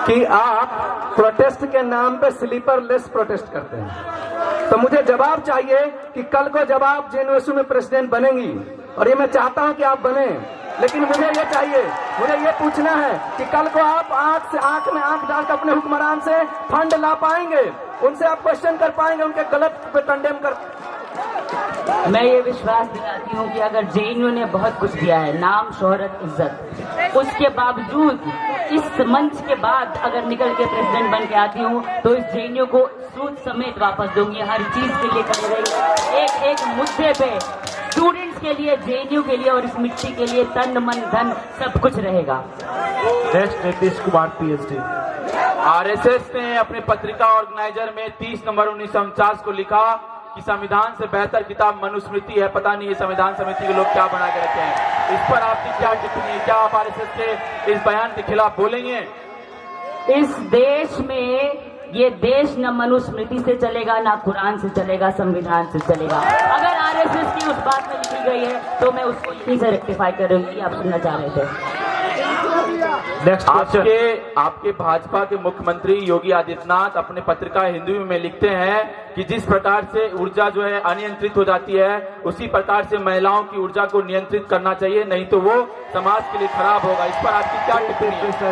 कि आप प्रोटेस्ट के नाम पे स्लीपर लेस प्रोटेस्ट करते हैं, तो मुझे जवाब चाहिए कि कल को जब आप जेएनयू में प्रेसिडेंट बनेंगी, और ये मैं चाहता हूं कि आप बने, लेकिन मुझे ये चाहिए, मुझे ये पूछना है कि कल को आप आंख में आंख डालकर अपने हुक्मरान से फंड ला पाएंगे, उनसे आप क्वेश्चन कर पाएंगे, उनके गलत पे कंडेम कर। मैं ये विश्वास दिलाती हूँ कि अगर जेएनयू ने बहुत कुछ दिया है, नाम, शोहरत, इज्जत, उसके बावजूद इस मंच के बाद अगर निकल के प्रेसिडेंट बन के आती हूँ तो इस जेएनयू को सूद समेत वापस दूंगी। हर चीज के लिए खड़े रही, एक एक मुद्दे पे स्टूडेंट्स के लिए, जेएनयू के लिए और इस मिट्टी के लिए तन मन धन सब कुछ रहेगा। Next Nitish Kumar PhD. RSS ने अपने पत्रिका ऑर्गेनाइजर में 30 नवंबर 1949 को लिखा कि संविधान से बेहतर किताब मनुस्मृति है। पता नहीं ये संविधान समिति के लोग क्या बना के रखे हैं। इस पर आपकी क्या टिप्पणी है? क्या आप आरएसएस के इस बयान के खिलाफ बोलेंगे? इस देश में ये देश न मनुस्मृति से चलेगा, ना कुरान से चलेगा, संविधान से चलेगा। अगर आरएसएस की उस बात में लिखी गई है तो मैं उसको यहीं से रेक्टिफाई करूंगी। आप सुनना चाह रहे थे। आपके भाजपा के मुख्यमंत्री योगी आदित्यनाथ अपने पत्रिका हिंदू में लिखते हैं कि जिस प्रकार से ऊर्जा जो है अनियंत्रित हो जाती है, उसी प्रकार से महिलाओं की ऊर्जा को नियंत्रित करना चाहिए, नहीं तो वो समाज के लिए खराब होगा। इस पर आपकी क्या टिप्पणी है?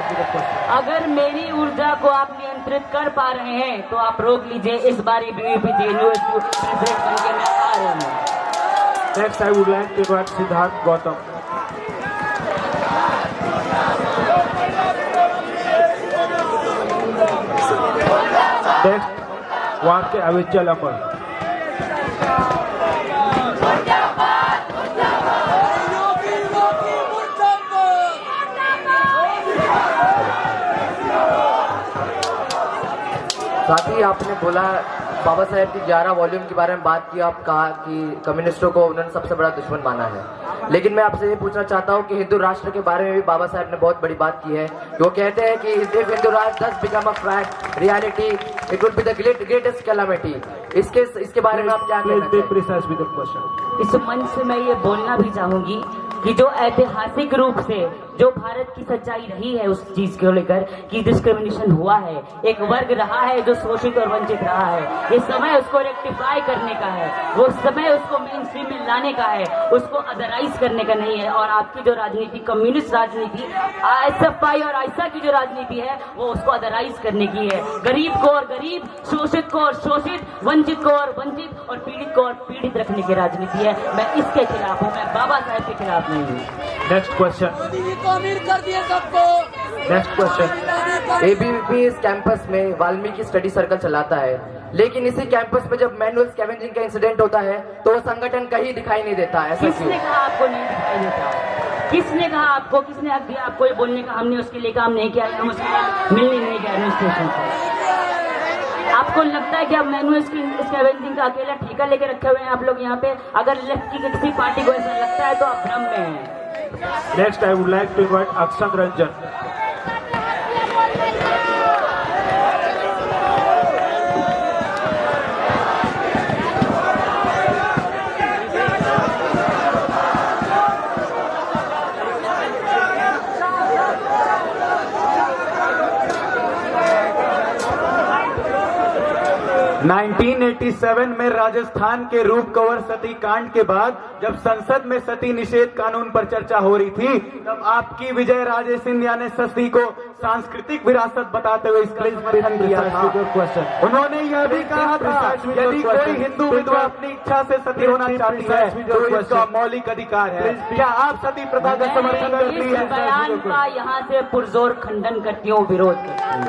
अगर मेरी ऊर्जा को आप नियंत्रित कर पा रहे हैं तो आप रोक लीजिए। इस बार एबीवीपी जेएनयू प्रेसिडेंट बनके मैं आ रही हूँ। Next I would like to invite Siddharth Gautam. Next वहां के अविचल अमर। साथ ही आपने बोला बाबा साहेब की 11 वॉल्यूम के बारे में बात की, आप कहा कि कम्युनिस्टों को उन्होंने सबसे बड़ा दुश्मन माना है, लेकिन मैं आपसे ये पूछना चाहता हूँ कि हिंदू राष्ट्र के बारे में भी बाबा साहेब ने बहुत बड़ी बात की है। वो कहते हैं कि इफ हिंदू राष्ट्र does become a fact reality, it would be the greatest calamity। इसके बारे में आप क्या कहना हैं? इस मंच से मैं ये बोलना भी चाहूंगी कि जो ऐतिहासिक रूप से जो भारत की सच्चाई रही है उस चीज को लेकर कि डिस्क्रिमिनेशन हुआ है, एक वर्ग रहा है जो शोषित और वंचित रहा है, ये समय उसको रेक्टिफाई करने का है, वो समय उसको मेन स्ट्रीम में लाने का है, उसको अदराइज करने का नहीं है। और आपकी जो राजनीति, कम्युनिस्ट राजनीति, एसएफआई और आइसा की जो राजनीति है वो उसको अदराइज करने की है। गरीब को और गरीब, शोषित को और शोषित, वंचित को और वंचित और पीड़ित को और पीड़ित रखने की राजनीति है। मैं इसके खिलाफ हूँ, मैं बाबा साहेब के खिलाफ नहीं हूँ। Next question. कर दिया सबको। Next question. एबीवीपी इस कैंपस में वाल्मीकि स्टडी सर्कल चलाता है, लेकिन इसी कैंपस में जब मैनुअल स्कैवेंजिंग का इंसिडेंट होता है तो वो संगठन कहीं दिखाई नहीं देता। ऐसा किसने कहा आपको नहीं दिखाई देता? किसने कहा आपको, किसने हक दिया आपको ये बोलने का? हमने उसके लिए काम नहीं किया, हम उसके मिलने नहीं गए एडमिनिस्ट्रेशन से। आपको लगता है कि आप मैनुअल स्कैवेंजिंग का अकेला ठेका लेके रखे हुए हैं आप लोग यहाँ पे? अगर लेफ्ट की किसी पार्टी को ऐसा लगता है तो आप भ्रम में हैं। Next, I would like to invite Akshan Ranjan. 1987 में राजस्थान के रूप कंवर सती कांड के बाद जब संसद में सती निषेध कानून पर चर्चा हो रही थी, तब आपकी विजय राजे सिंधिया ने सती को सांस्कृतिक विरासत बताते हुए इसका समर्थन किया था। उन्होंने यह भी कहा था यदि कोई हिंदू विधवा अपनी इच्छा से सती होना चाहती है तो इसका मौलिक अधिकार है। क्या आप सती प्रथा का समर्थन करती इस है? बयान का यहाँ से पुरजोर खंडन करती हूँ, विरोध करती हूँ।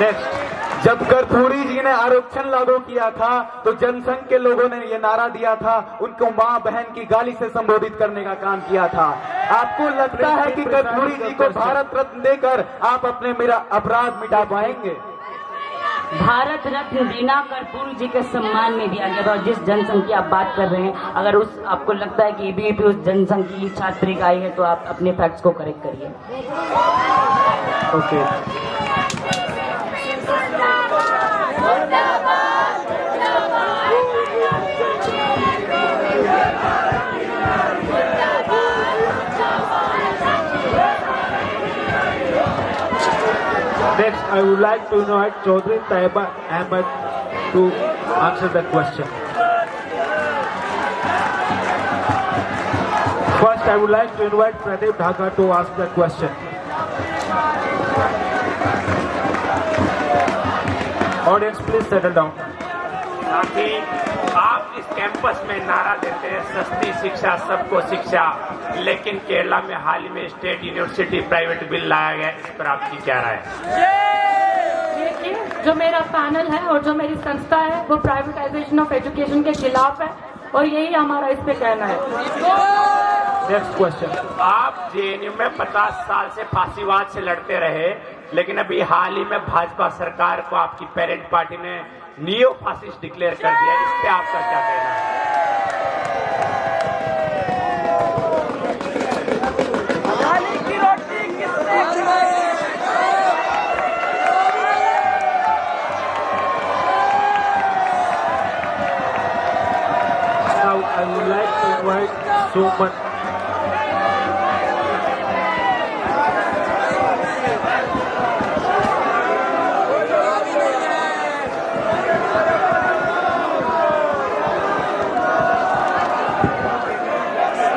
नेक्स्ट, जब कर्पूरी जी ने आरक्षण लागू किया था तो जनसंघ के लोगों ने यह नारा दिया था, उनको मां बहन की गाली से संबोधित करने का काम किया था। आपको लगता है कि कर्पूरी जी को भारत रत्न देकर आप अपने मेरा अपराध मिटा पाएंगे? भारत रत्न रीना कर्पूरी जी के सम्मान में दिया गया था। और जिस जनसंघ की आप बात कर रहे हैं, अगर उस आपको लगता है कि बीजेपी उस जनसंघ की छात्रिका आई है तो आप अपने फैक्ट्स को करेक्ट करिए। Okay, Next, I would like to invite Chaudhry Taiba Ahmed to answer the question. First, I would like to invite Pradeep Dhaka to ask the question. Audience, please settle down. साथी, आप इस campus में नारा देते हैं सस्ती शिक्षा सबको शिक्षा, लेकिन केरला में हाल ही में स्टेट यूनिवर्सिटी प्राइवेट बिल लाया गया, इस पर आपकी क्या राय है? देखिए, जो मेरा पैनल है और जो मेरी संस्था है वो प्राइवेटाइजेशन ऑफ एजुकेशन के खिलाफ है और यही हमारा इस पे कहना है। नेक्स्ट क्वेश्चन, आप जेएनयू में 50 साल से फांसीवाद से लड़ते रहे, लेकिन अभी हाल ही में भाजपा सरकार को आपकी पेरेंट पार्टी ने नियो फासिस्ट डिक्लेयर कर दिया, इस पे आपका क्या कहना है? now I would like to invite Suman.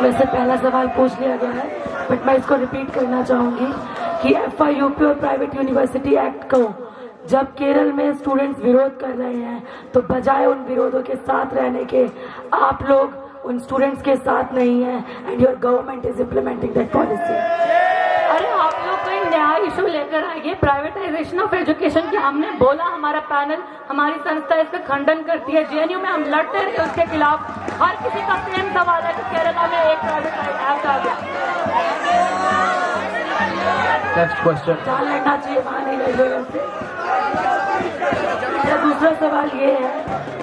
वैसे पहला सवाल पूछ लिया गया है, बट मैं इसको रिपीट करना चाहूंगी कि FIUP और प्राइवेट यूनिवर्सिटी एक्ट को जब केरल में स्टूडेंट्स विरोध कर रहे हैं तो बजाय उन विरोधों के साथ रहने के आप लोग उन स्टूडेंट्स के साथ नहीं है and your government is implementing that policy. अरे आप लोग कोई नया इशू लेकर आएंगे प्राइवेटाइजेशन ऑफ एजुकेशन की, हमने बोला हमारा पैनल हमारी संस्था इसका खंडन करती है। जेएनयू में हम लड़ते रहे उसके खिलाफ। हर किसी का सेम सवाल है कि केरला में एक प्राइवेट एक्ट आ गया। नेक्स्ट क्वेश्चन, जहाँ लड़ना चाहिए वहाँ नहीं लड़ रहे वैसे। मेरा दूसरा सवाल ये है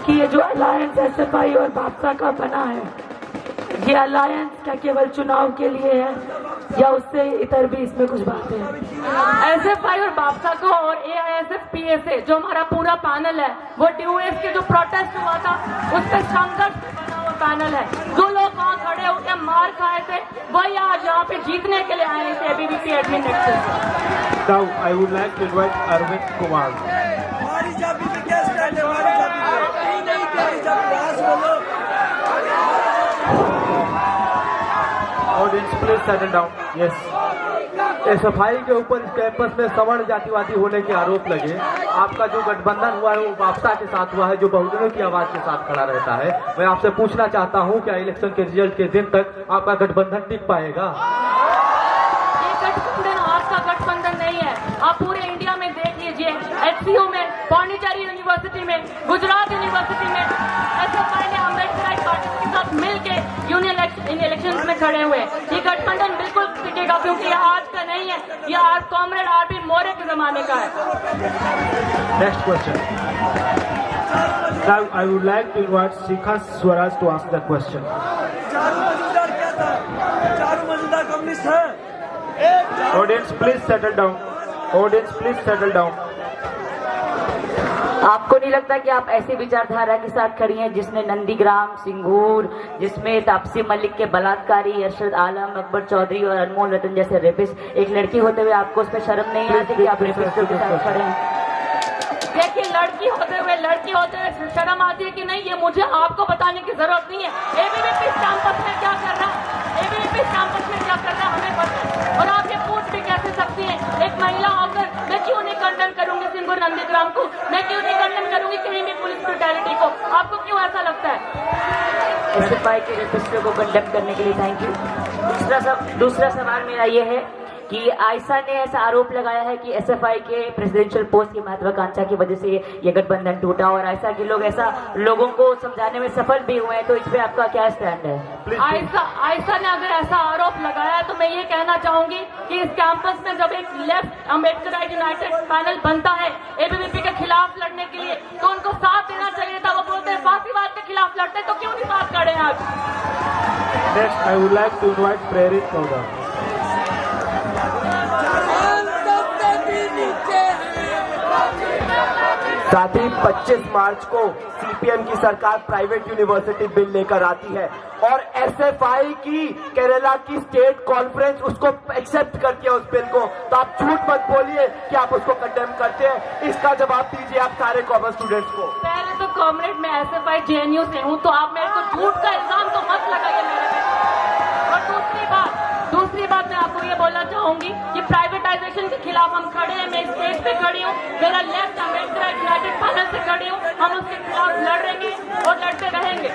कि ये जो अलायंस SFI और भाजपा का बना है, ये अलायंस क्या केवल चुनाव के लिए है या उससे इतर भी इसमें कुछ बातें हैं? SFI और भाजपा को और AISF PSA जो हमारा पूरा पैनल है वो DOS के जो प्रोटेस्ट हुआ था उस पर संघर्ष बना हुआ पैनल है। जो लोग वहाँ खड़े होकर मार खाए थे वही आज यहाँ पे जीतने के लिए आए थे ABVP admin election. now I would like to invite Arvind Kumar. Audience, please settle down. Yes. SFI के ऊपर इस कैंपस में सवर्ण जातिवादी होने के आरोप लगे। आपका जो गठबंधन हुआ है वो भाजपा के साथ हुआ है, जो बहुजनों की आवाज के साथ खड़ा रहता है। मैं आपसे पूछना चाहता हूँ, क्या इलेक्शन के रिजल्ट के दिन तक आपका गठबंधन टिक पाएगा? ये गठबंधन आज का गठबंधन नहीं है। आप पूरे इंडिया में देख लीजिए, HCU में, पांडिचेरी यूनिवर्सिटी में, गुजरात यूनिवर्सिटी में SFI ने अम्बेडकर पार्टी के साथ मिलकर इन इलेक्शंस में खड़े हुए। ये गठबंधन बिल्कुल टिकेगा क्योंकि ये आज का नहीं है, ये आज कॉमरेड RP मौर्य के जमाने का है। Next question. Now I would like to invite Shikha Swaraj to ask the question. Audience, please settle down. Audience, please settle down. आपको नहीं लगता कि आप ऐसी विचारधारा के साथ खड़ी हैं जिसने नंदीग्राम, सिंगूर, जिसमें तापसी मलिक के बलात्कारी अरशद आलम, अकबर चौधरी और अनमोल रतन जैसे रेपिस्ट एक लड़की होते हुए आपको उस पर शर्म नहीं आती कि आप रेपिस्ट के साथ खड़े हैं? देखिए, लड़की होते हुए शर्म आती है कि नहीं, ये मुझे आपको बताने की जरूरत नहीं है। एबीवीपी कैंपस में क्या कर रहा है, एबीवीपी कैंपस में क्या कर रहा है हमें पता है। और आप ये पूछ भी कैसे सकती हैं, एक महिला होकर मैं क्यों नहीं कंडेम करूंगी सिंगूर नंदीग्राम को, मैं क्यों नहीं कंडेम करूंगी कहीं भी पुलिस ब्रुटैलिटी को, आपको क्यों ऐसा लगता है? एसएफआई के रेपिस्टों को कंडेम करने के लिए थैंक यू। दूसरा सवाल मेरा ये है कि आयशा ने ऐसा आरोप लगाया है कि एसएफआई के प्रेसिडेंशियल पोस्ट की महत्वाकांक्षा की वजह से ये गठबंधन टूटा और आयशा के लोग ऐसा लोगों को समझाने में सफल भी हुए हैं, तो इस पे आपका क्या स्टैंड है? आयशा ने अगर ऐसा आरोप लगाया है तो मैं ये कहना चाहूंगी कि इस कैंपस में जब एक लेफ्ट अम्बेडकराइट यूनाइटेड पैनल बनता है एबीवीपी के खिलाफ लड़ने के लिए, तो उनको साथ देना चाहिए था। वो बोलते हैं फांसीवाद के खिलाफ लड़ते, तो क्यों नहीं बात खड़े हैं आज? Next, I would like to invite Prerit Noda. साथ ही 25 मार्च को सीपीएम की सरकार प्राइवेट यूनिवर्सिटी बिल लेकर आती है और एसएफआई की केरला की स्टेट कॉन्फ्रेंस उसको एक्सेप्ट करती है उस बिल को, तो आप झूठ मत बोलिए कि आप उसको कंडेम करते हैं। इसका जवाब दीजिए आप सारे कॉमर्स स्टूडेंट्स को। पहले तो कॉमरेड मैं एसएफआई जेएनयू से हूँ, तो आप मेरे को झूठ का इल्जाम तो मत लगाइए मेरे पे। और दूसरी बात मैं आपको ये बोलना चाहूंगी कि प्राइवेटाइजेशन के खिलाफ हम खड़े हैं। मैं स्टेज पे खड़ी हूँ, मेरा लेफ्ट अम्बेडकर यूनाइटेड पैनल से खड़ी हूँ। हम उसके खिलाफ लड़ेंगे और लड़ते रहेंगे।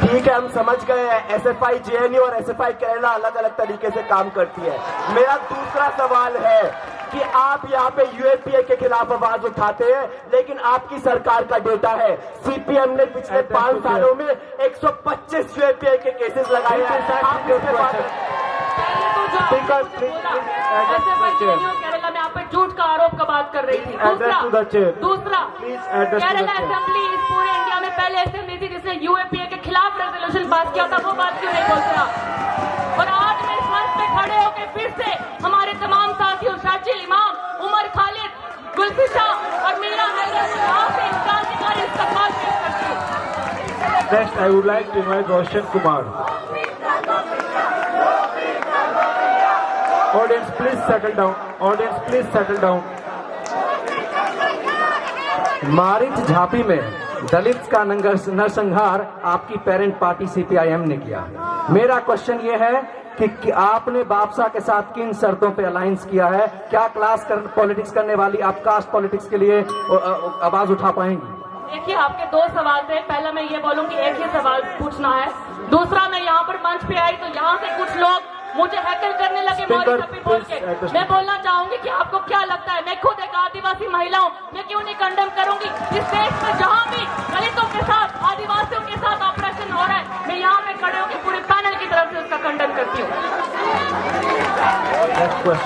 ठीक है, हम समझ गए हैं एसएफआई जेएनयू और एसएफआई केरला अलग अलग तरीके से काम करती है। मेरा दूसरा सवाल है कि आप यहाँ पे यूएपीए के खिलाफ आवाज उठाते हैं, लेकिन आपकी सरकार का डेटा है सीपीएम ने पिछले 5 सालों में 125 यूएपीए के केसेस लगाए हैं। केरला में आप पे झूठ का आरोप का बात कर रही थी। दूसरा केरला असेंबली इस पूरे इंडिया में पहले असेंबली थी जिसने यूएपीए के खिलाफ रेजोल्यूशन पास किया था, वो बात क्यों नहीं बोलते आप? और आज मैं इस मंच पे खड़े होकर फिर से हमारे तमाम साथियों शाचिल इमाम, उमर खालिद, गुलफिशा और मीरा यहाँ से क्रांतिकारी इस्तकबाल पेश करती हूँ। Next, I would like to invite Roshan Kumar. Audience, please settle down. Audience, please settle down. Maareech झापी में दलित का नरसंहार आपकी पेरेंट पार्टी सीपीआईएम ने किया। मेरा क्वेश्चन ये है कि आपने बापसा के साथ किन शर्तों पे अलायंस किया है? क्या पॉलिटिक्स करने वाली आप कास्ट पॉलिटिक्स के लिए आवाज उठा पाएंगी? देखिए, आपके 2 सवाल थे। पहला मैं ये बोलूंगी एक ही सवाल पूछना है। दूसरा, मैं यहाँ पर मंच पे आई तो यहाँ से कुछ लोग मुझे हैकल करने लगे बोल के। मैं बोलना चाहूंगी कि आपको क्या लगता है, मैं खुद एक आदिवासी महिला हूँ, मैं क्यों नहीं कंडेम करूंगी? इस देश में जहाँ भी दलितों के साथ, आदिवासियों के साथ ऑपरेशन हो रहा है, मैं यहाँ पे खड़े होकर पूरे पैनल की तरफ से उसका कंडेम करती हूँ।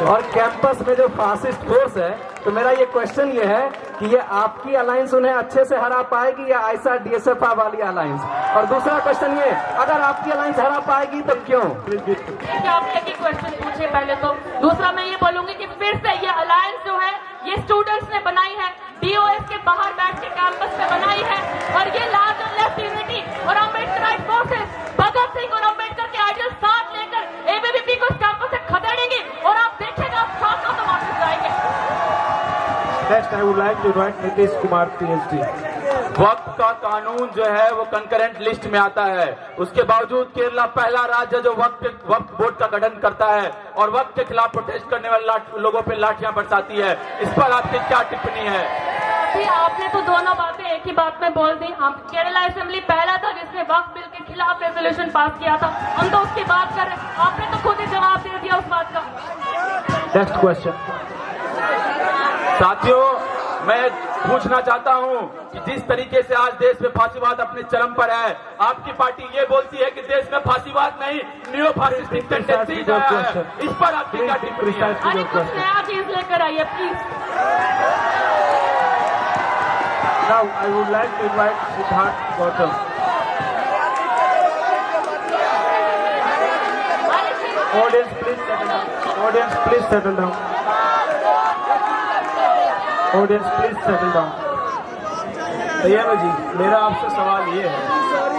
और कैंपस में जो फासिस्ट फोर्स है, तो मेरा ये क्वेश्चन ये है कि ये आपकी अलायंस उन्हें अच्छे से हरा पाएगी या आयशा डीएसएफआई वाली अलायंस? और दूसरा क्वेश्चन ये, अगर आपकी अलायंस हरा पाएगी तो क्यों? आप एक ही क्वेश्चन पूछे पहले तो। दूसरा, मैं ये बोलूंगी कि फिर से ये अलायंस जो है ये स्टूडेंट्स ने बनाई है, डीओएस के बाहर बैठ के कैंपस में बनाई है, और ये लार्ज और लेफ्ट यूनिटी और अम्बेडकराइट फोर्सेस भगत सिंह और अम्बेडकर के आइडियल साथ लेकर एबीवीपी को इस कैंपस से खदेड़ेंगे और आप देखेगा आप साथ तो वापस जाएंगे। Next, I would like to invite Nitish Kumar, PhD. वक्त का कानून जो है वो कंकरेंट लिस्ट में आता है, उसके बावजूद केरला पहला राज्य जो वक्त बोर्ड का गठन करता है और वक्त के खिलाफ प्रोटेस्ट करने वाले लोगों पे लाठियां बरसाती है। इस पर आपकी क्या टिप्पणी है? आपने तो दोनों बातें एक ही बात में बोल दी। हम केरला असेंबली पहला था जिसने वक्त बिल के खिलाफ रेजोल्यूशन पास किया था, हम तो उसकी बात कर रहे हैं, आपने तो खुद ही जवाब दे दिया उस बात का। Next question. साथियों, मैं पूछना चाहता हूं कि जिस तरीके से आज देश में फांसीवाद अपने चरम पर है, आपकी पार्टी ये बोलती है कि देश में फांसीवाद नहीं नियो फासिस्टिक टेंडेंसी है, इस पर आपकी क्या टिप्पणी है? अरे कुछ नया चीज लेकर आइए please. Now I would like to invite Siddharth Gautam. Audience, please settle down. Audience, please settle down. Audience, please settle down. भैया जी, मेरा आपसे सवाल ये है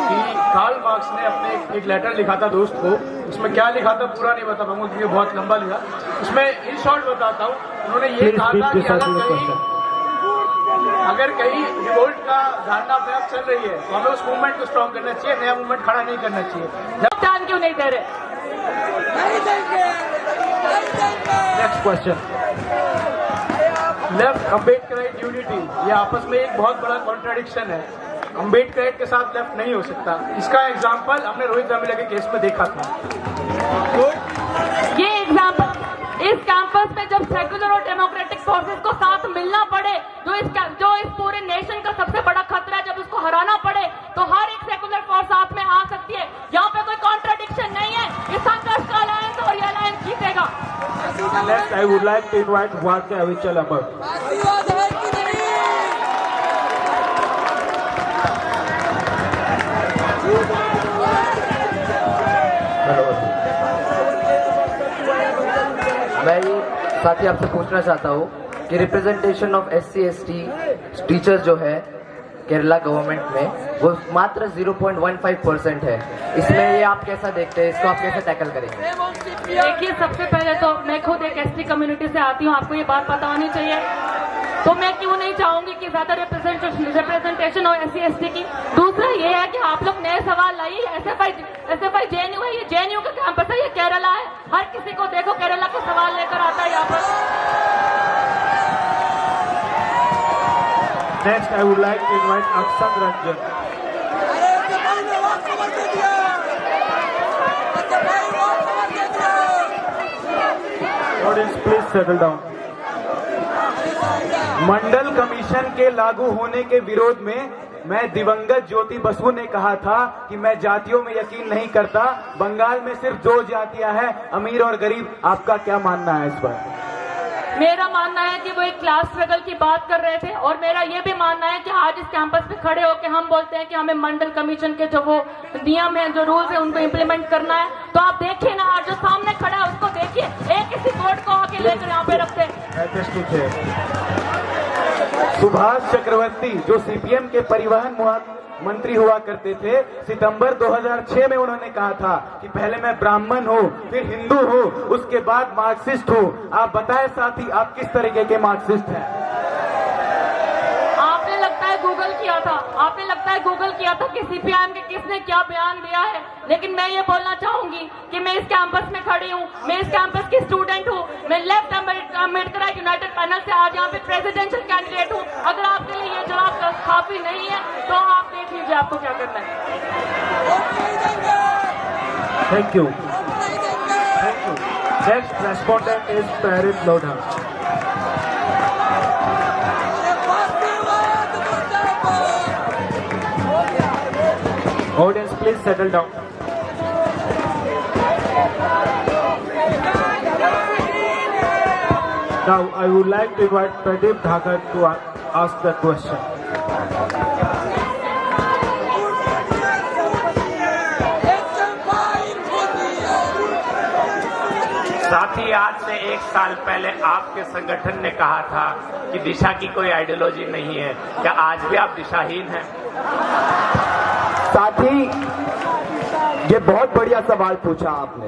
कि कार्ल मार्क्स ने अपने एक लेटर लिखा था दोस्त को। उसमें क्या लिखा था पूरा नहीं बता पाऊंगा क्योंकि बहुत लंबा लिखा। उसमें इन शॉर्ट बताता हूँ, उन्होंने ये कहा था कि अगर कहीं रिवोल्ट का धारणा अपने आप चल रही है तो हमें उस मूवमेंट को स्ट्रॉन्ग करना चाहिए, नया मूवमेंट खड़ा नहीं करना चाहिए। ध्यान क्यों नहीं दे रहे? Next question. Left Ambedkarite unity, ये आपस में एक बहुत बड़ा कॉन्ट्राडिक्शन है। अम्बेडकराइट के साथ लेफ्ट नहीं हो सकता। इसका एग्जाम्पल हमने रोहित वेमुला के केस में देखा था। ये एग्जाम्पल इस कैंपस में जब सेक्युलर और डेमोक्रेटिक फोर्सेस को साथ मिलना पड़े, जो इस पूरे नेशन का सबसे बड़ा खतरा है, जब उसको हराना पड़े तो हर एक सेक्युलर फोर्स साथ में आ सकती है। यहाँ पे कोई कॉन्ट्राडिक्शन नहीं है। इस संघर्ष का अलायंस और ये अलायंस जीतेगा। Next, I would like to invite Varka Avichal Amar. मैं ये साथ ही आपसे पूछना चाहता हूँ कि रिप्रेजेंटेशन ऑफ SC/ST टीचर्स जो है केरला गवर्नमेंट में वो मात्र 0.15% है। इसमें ये आप कैसा देखते हैं, इसको आप कैसे टैकल करेंगे? देखिए, सबसे पहले तो मैं खुद एक ST कम्युनिटी से आती हूँ, आपको ये बात पता होनी चाहिए। तो मैं क्यों नहीं चाहूंगी कि ज्यादा रिप्रेजेंटेशन हो SC/ST की। दूसरा ये है कि आप लोग नए सवाल लाइए। SFI JNU है, ये JNU का कैंपस है, ये केरला है। हर किसी को देखो केरला के सवाल लेकर आता है यहाँ पर। Next, I would like to invite Aksang Ranjan. Audience, please settle down. Mandal commission के लागू होने के विरोध में मैं दिवंगत ज्योति बसु ने कहा था कि मैं जातियों में यकीन नहीं करता, बंगाल में सिर्फ 2 जातियां हैं, अमीर और गरीब। आपका क्या मानना है इस पर? मेरा मानना है कि वो एक क्लास स्ट्रगल की बात कर रहे थे, और मेरा ये भी मानना है कि आज इस कैंपस पे खड़े होकर हम बोलते हैं कि हमें मंडल कमीशन के जो वो नियम है, जो रूल्स है, उनको इम्प्लीमेंट करना है। तो आप देखिए ना, आज जो सामने खड़ा है उसको देखिए, एक किसी कोर्ट को आके लेकर यहाँ पे रखते हैं। सुभाष चक्रवर्ती जो CPM के परिवहन मंत्री हुआ करते थे, सितंबर 2006 में उन्होंने कहा था कि पहले मैं ब्राह्मण हूँ, फिर हिंदू हूँ, उसके बाद मार्क्सिस्ट हूँ। आप बताएं साथी, आप किस तरीके के मार्क्सिस्ट हैं? आपने लगता है गूगल किया था कि CPM के किसने क्या बयान दिया है। लेकिन मैं ये बोलना चाहूंगी कि मैं इस कैंपस में खड़ी हूँ, मैं इस कैंपस की स्टूडेंट हूँ, मैं लेफ्ट अम्बेडकराइट यूनाइटेड पैनल से आज यहाँ पे प्रेसिडेंशियल कैंडिडेट हूँ। अगर आपके लिए ये जवाब काफी नहीं है तो आप देख लीजिए आपको क्या करना है। Thank you. Next respondent is Prerit Lodha. Audience, please settle down. Now, I would like to invite Pradeep Dhagar to ask the question. साथी, आज से 1 साल पहले आपके संगठन ने कहा था कि दिशा की कोई आइडियोलॉजी नहीं है। क्या आज भी आप दिशाहीन हैं? साथी, ये बहुत बढ़िया सवाल पूछा आपने।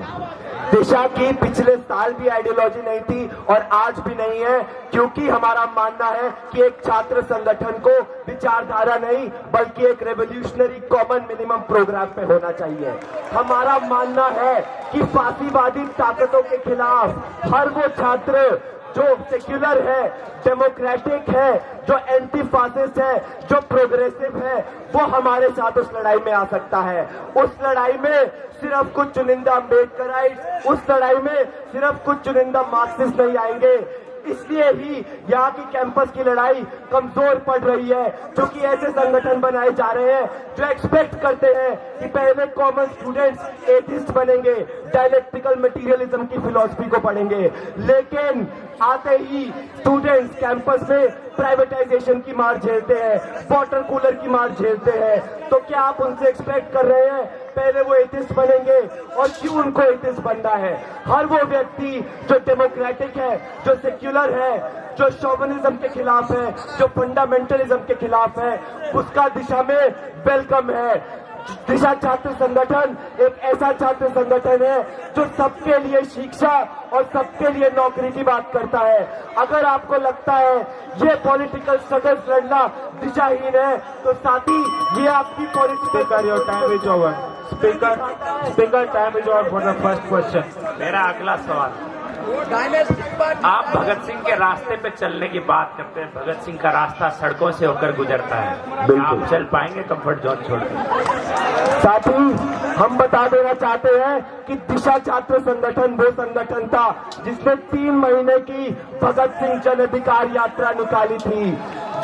दिशा की पिछले साल भी आइडियोलॉजी नहीं थी और आज भी नहीं है, क्योंकि हमारा मानना है कि एक छात्र संगठन को विचारधारा नहीं बल्कि एक रेवोल्यूशनरी कॉमन मिनिमम प्रोग्राम पे होना चाहिए। हमारा मानना है कि फांसीवादी ताकतों के खिलाफ हर वो छात्र जो सेक्युलर है, डेमोक्रेटिक है, जो एंटी फासिस्ट है, जो प्रोग्रेसिव है, वो हमारे साथ उस लड़ाई में आ सकता है। उस लड़ाई में सिर्फ कुछ चुनिंदा अम्बेडकराइट्स, उस लड़ाई में सिर्फ कुछ चुनिंदा मार्क्सिस्ट नहीं आएंगे। इसलिए ही यहाँ की कैंपस की लड़ाई कमजोर पड़ रही है, क्योंकि ऐसे संगठन बनाए जा रहे हैं जो एक्सपेक्ट करते हैं कि पहले कॉमन स्टूडेंट्स एथिस्ट बनेंगे, डायलेक्टिकल मटेरियलिज्म की फिलॉसफी को पढ़ेंगे, लेकिन आते ही स्टूडेंट्स कैंपस में प्राइवेटाइजेशन की मार झेलते हैं, वाटर कूलर की मार झेलते हैं। तो क्या आप उनसे एक्सपेक्ट कर रहे हैं पहले वो एथिस्ट बनेंगे? और क्यों उनको एथिस्ट बनना है? हर वो व्यक्ति जो डेमोक्रेटिक है, जो सेक्युलर है, जो शोविनिज्म के खिलाफ है, जो फंडामेंटलिज्म के खिलाफ है, उसका दिशा में वेलकम है। दिशा छात्र संगठन एक ऐसा छात्र संगठन है जो सबके लिए शिक्षा और सबके लिए नौकरी की बात करता है। अगर आपको लगता है ये पॉलिटिकल स्ट्रगल्स लड़ना दिशाहीन है तो साथी ये आपकी Speaker, your time is over. Speaker, time is over for the first question. मेरा अगला सवाल, आप भगत सिंह के रास्ते पे चलने की बात करते हैं। भगत सिंह का रास्ता सड़कों से होकर गुजरता है, आप चल पाएंगे कंफर्ट जोन छोड़कर? साथी हम बता देना चाहते हैं कि दिशा छात्र संगठन वो संगठन था जिसने 3 महीने की भगत सिंह जन अधिकार यात्रा निकाली थी।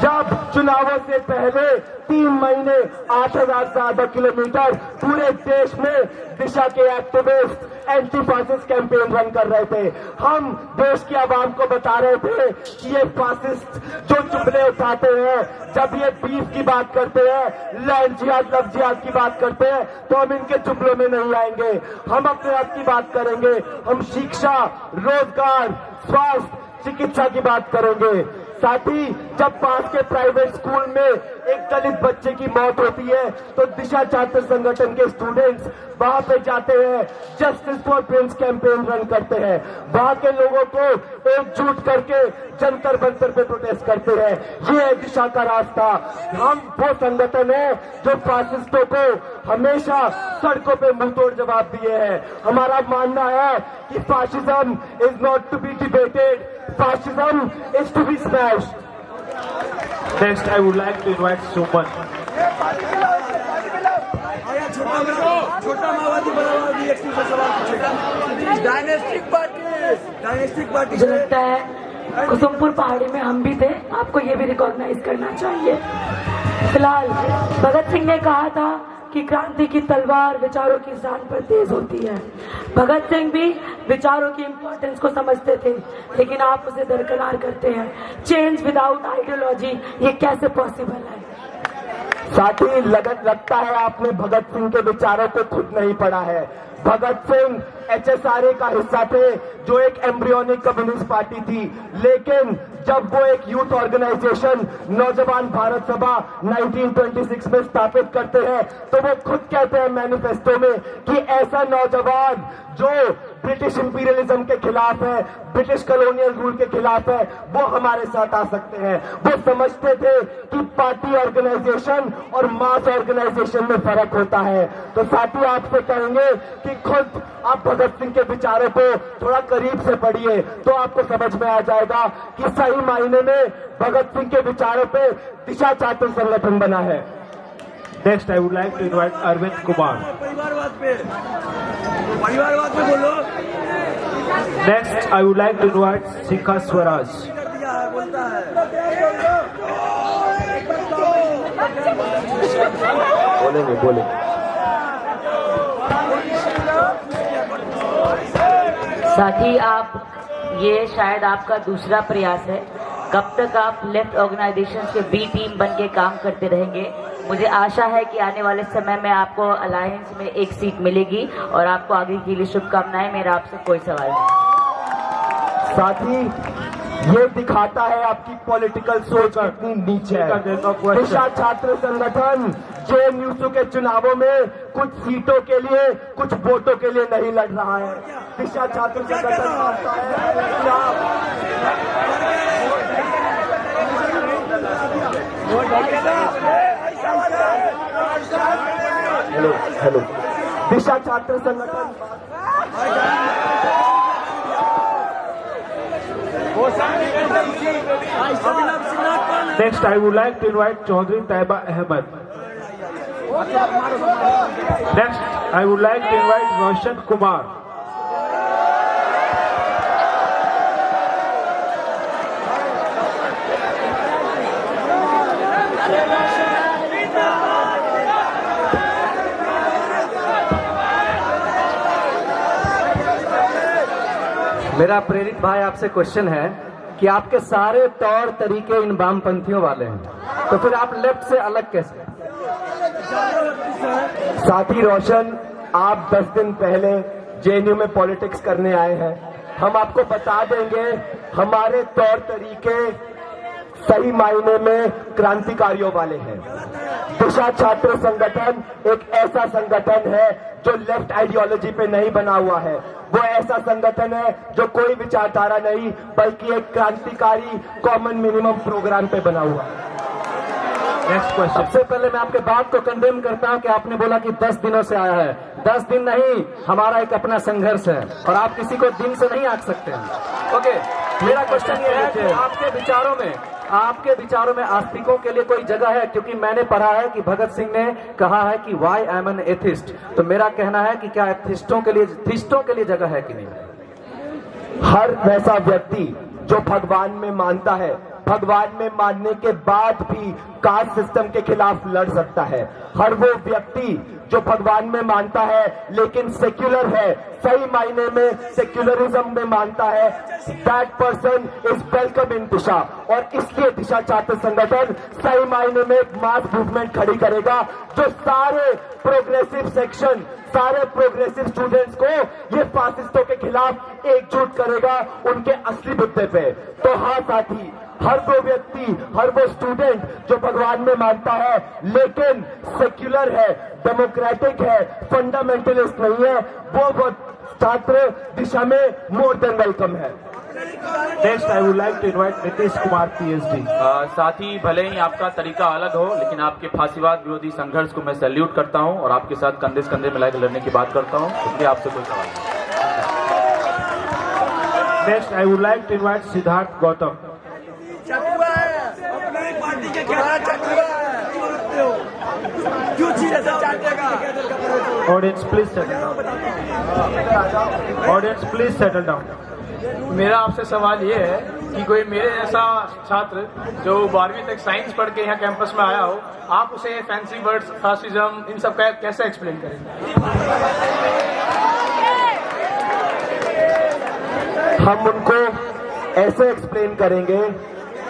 जब चुनावों से पहले 3 महीने 8,000 से ज्यादा किलोमीटर पूरे देश में दिशा के activist anti fascist campaign run कर रहे थे। हम देश की आवाम को बता रहे थे कि ये फासिस्ट जो चुपले उठाते हैं, जब ये बीफ की बात करते हैं, लैंड जिहाद लव जिहाद की बात करते हैं, तो हम इनके चुपलों में नहीं आएंगे। हम अपने हक की बात करेंगे, हम शिक्षा, रोजगार, स्वास्थ्य, चिकित्सा की बात करेंगे। साथी जब पास के प्राइवेट स्कूल में एक दलित बच्चे की मौत होती है तो दिशा छात्र संगठन के स्टूडेंट्स वहां पे जाते हैं, justice for Prince campaign run करते हैं, वहां के लोगों को एकजुट करके जंतर मंतर पे प्रोटेस्ट करते हैं। ये है दिशा का रास्ता। हम वो संगठन है जो फासिस्टों को हमेशा सड़कों पे मुंहतोड़ जवाब दिए हैं। हमारा मानना है कि fascism is not to be debated, fascism is to be smashed. Next, I would like to invite Suman. छोटा माओवादी बड़ा माओवादी एक दूसरे सवाल पूछेगा। डायनेस्टिक पार्टी मुझे लगता है कुसुमपुर पहाड़ी में हम भी थे, आपको ये भी रिकॉग्नाइज करना चाहिए। फिलहाल भगत सिंह ने कहा था कि क्रांति की तलवार विचारों की जान पर तेज होती है। भगत सिंह भी विचारों की इम्पोर्टेंस को समझते थे, लेकिन आप उसे दरकिनार करते हैं। चेंज विदाउट आइडियोलॉजी ये कैसे पॉसिबल है? साथी लगता है आपने भगत सिंह के विचारों को खुद नहीं पढ़ा है। भगत सिंह HSRA का हिस्सा थे जो एक एम्ब्रियोनिक कम्युनिस्ट पार्टी थी, लेकिन जब वो एक यूथ ऑर्गेनाइजेशन नौजवान भारत सभा 1926 में स्थापित करते हैं तो वो खुद कहते हैं मैनिफेस्टो में कि ऐसा नौजवान जो ब्रिटिश इंपीरियलिज्म के खिलाफ है, ब्रिटिश कॉलोनियल रूल के खिलाफ है, वो हमारे साथ आ सकते हैं। वो समझते थे कि पार्टी ऑर्गेनाइजेशन और मास ऑर्गेनाइजेशन में फर्क होता है। तो साथी आपसे कहेंगे कि खुद आप भगत सिंह के विचारों को थोड़ा करीब से पढ़िए तो आपको समझ में आ जाएगा कि सही मायने में भगत सिंह के विचारों पे दिशा छात्र संगठन बना है। Next, I would like to invite Arvind Kumar. परिवारवाद पे बोलो। Next, I would like to invite Sikha Swaraj. बोलता है। बोले। साथी आप ये शायद आपका दूसरा प्रयास है। कब तक आप लेफ्ट ऑर्गेनाइजेशन के बी टीम बन के काम करते रहेंगे? मुझे आशा है कि आने वाले समय में आपको अलायंस में एक सीट मिलेगी और आपको आगे के लिए शुभकामनाएं। मेरा आपसे कोई सवाल नहीं। साथी ये दिखाता है आपकी पॉलिटिकल सोच कितनी नीचे है। दिशा छात्र संगठन JNU के चुनावों में कुछ सीटों के लिए, कुछ वोटों के लिए नहीं लड़ रहा है। दिशा छात्र संगठन मानता है हेलो दिशा छात्र संगठन Next, I would like to invite Chaudhry Taiba Ahmed. Next, I would like to invite Roshan Kumar. मेरा प्रेरित भाई आपसे क्वेश्चन है कि आपके सारे तौर तरीके इन वामपंथियों वाले हैं, तो फिर आप लेफ्ट से अलग कैसे? साथी रोशन, आप 10 दिन पहले JNU में पॉलिटिक्स करने आए हैं। हम आपको बता देंगे हमारे तौर तरीके सही मायने में क्रांतिकारियों वाले हैं। दिशा छात्र संगठन एक ऐसा संगठन है जो लेफ्ट आइडियोलॉजी पे नहीं बना हुआ है। वो ऐसा संगठन है जो कोई विचारधारा नहीं बल्कि एक क्रांतिकारी कॉमन मिनिमम प्रोग्राम पे बना हुआ है। Next question. सबसे पहले मैं आपके बात को कंडेम करता हूं कि आपने बोला कि 10 दिनों से आया है। 10 दिन नहीं, हमारा एक अपना संघर्ष है और आप किसी को दिन से नहीं आंक सकते हैं। ओके, मेरा क्वेश्चन ये है कि आपके विचारों में आस्तिकों के लिए कोई जगह है? क्योंकि मैंने पढ़ा है कि भगत सिंह ने कहा है कि why I am an atheist. तो मेरा कहना है कि क्या एथिस्टों के लिए जगह है कि नहीं? हर वैसा व्यक्ति जो भगवान में मानता है, भगवान में मानने के बाद भी कास्ट सिस्टम के खिलाफ लड़ सकता है। हर वो व्यक्ति जो भगवान में मानता है लेकिन सेक्युलर है, सही मायने में सेक्युलरिज्म में मानता है, that person is welcome in Disha. और इसलिए दिशा छात्र संगठन सही मायने में एक मास मूवमेंट खड़ी करेगा जो सारे प्रोग्रेसिव सेक्शन, सारे प्रोग्रेसिव स्टूडेंट्स को ये फासिस्टों के खिलाफ एकजुट करेगा उनके असली मुद्दे पे। तो हाँ साथी, हर वो व्यक्ति, हर वो स्टूडेंट जो भगवान में मानता है लेकिन सेक्युलर है, डेमोक्रेटिक है, फंडामेंटलिस्ट नहीं है, वो छात्र दिशा में मोर देन वेलकम है। Next I would like to invite Nitish Kumar PhD. साथी, भले ही आपका तरीका अलग हो लेकिन आपके फांसीवाद विरोधी संघर्ष को मैं सैल्यूट करता हूं और आपके साथ कंधे से कंधे मिलाकर लड़ने की बात करता हूं, इसलिए आपसे कोई सवाल नहीं। Next I would like to invite Siddharth Gautam. चटुआ है, अपनी पार्टी के खिलाफ चटुआ है, क्यों चीज ऐसा चाटेगा? Audience please settle down. Audience please settle down. मेरा आपसे सवाल ये है कि कोई मेरे जैसा छात्र जो 12वीं तक साइंस पढ़ के यहाँ कैंपस में आया हो, आप उसे फैंसी वर्ड्स, फासिज्म, इन सब का कैसे एक्सप्लेन करेंगे? हम उनको ऐसे एक्सप्लेन करेंगे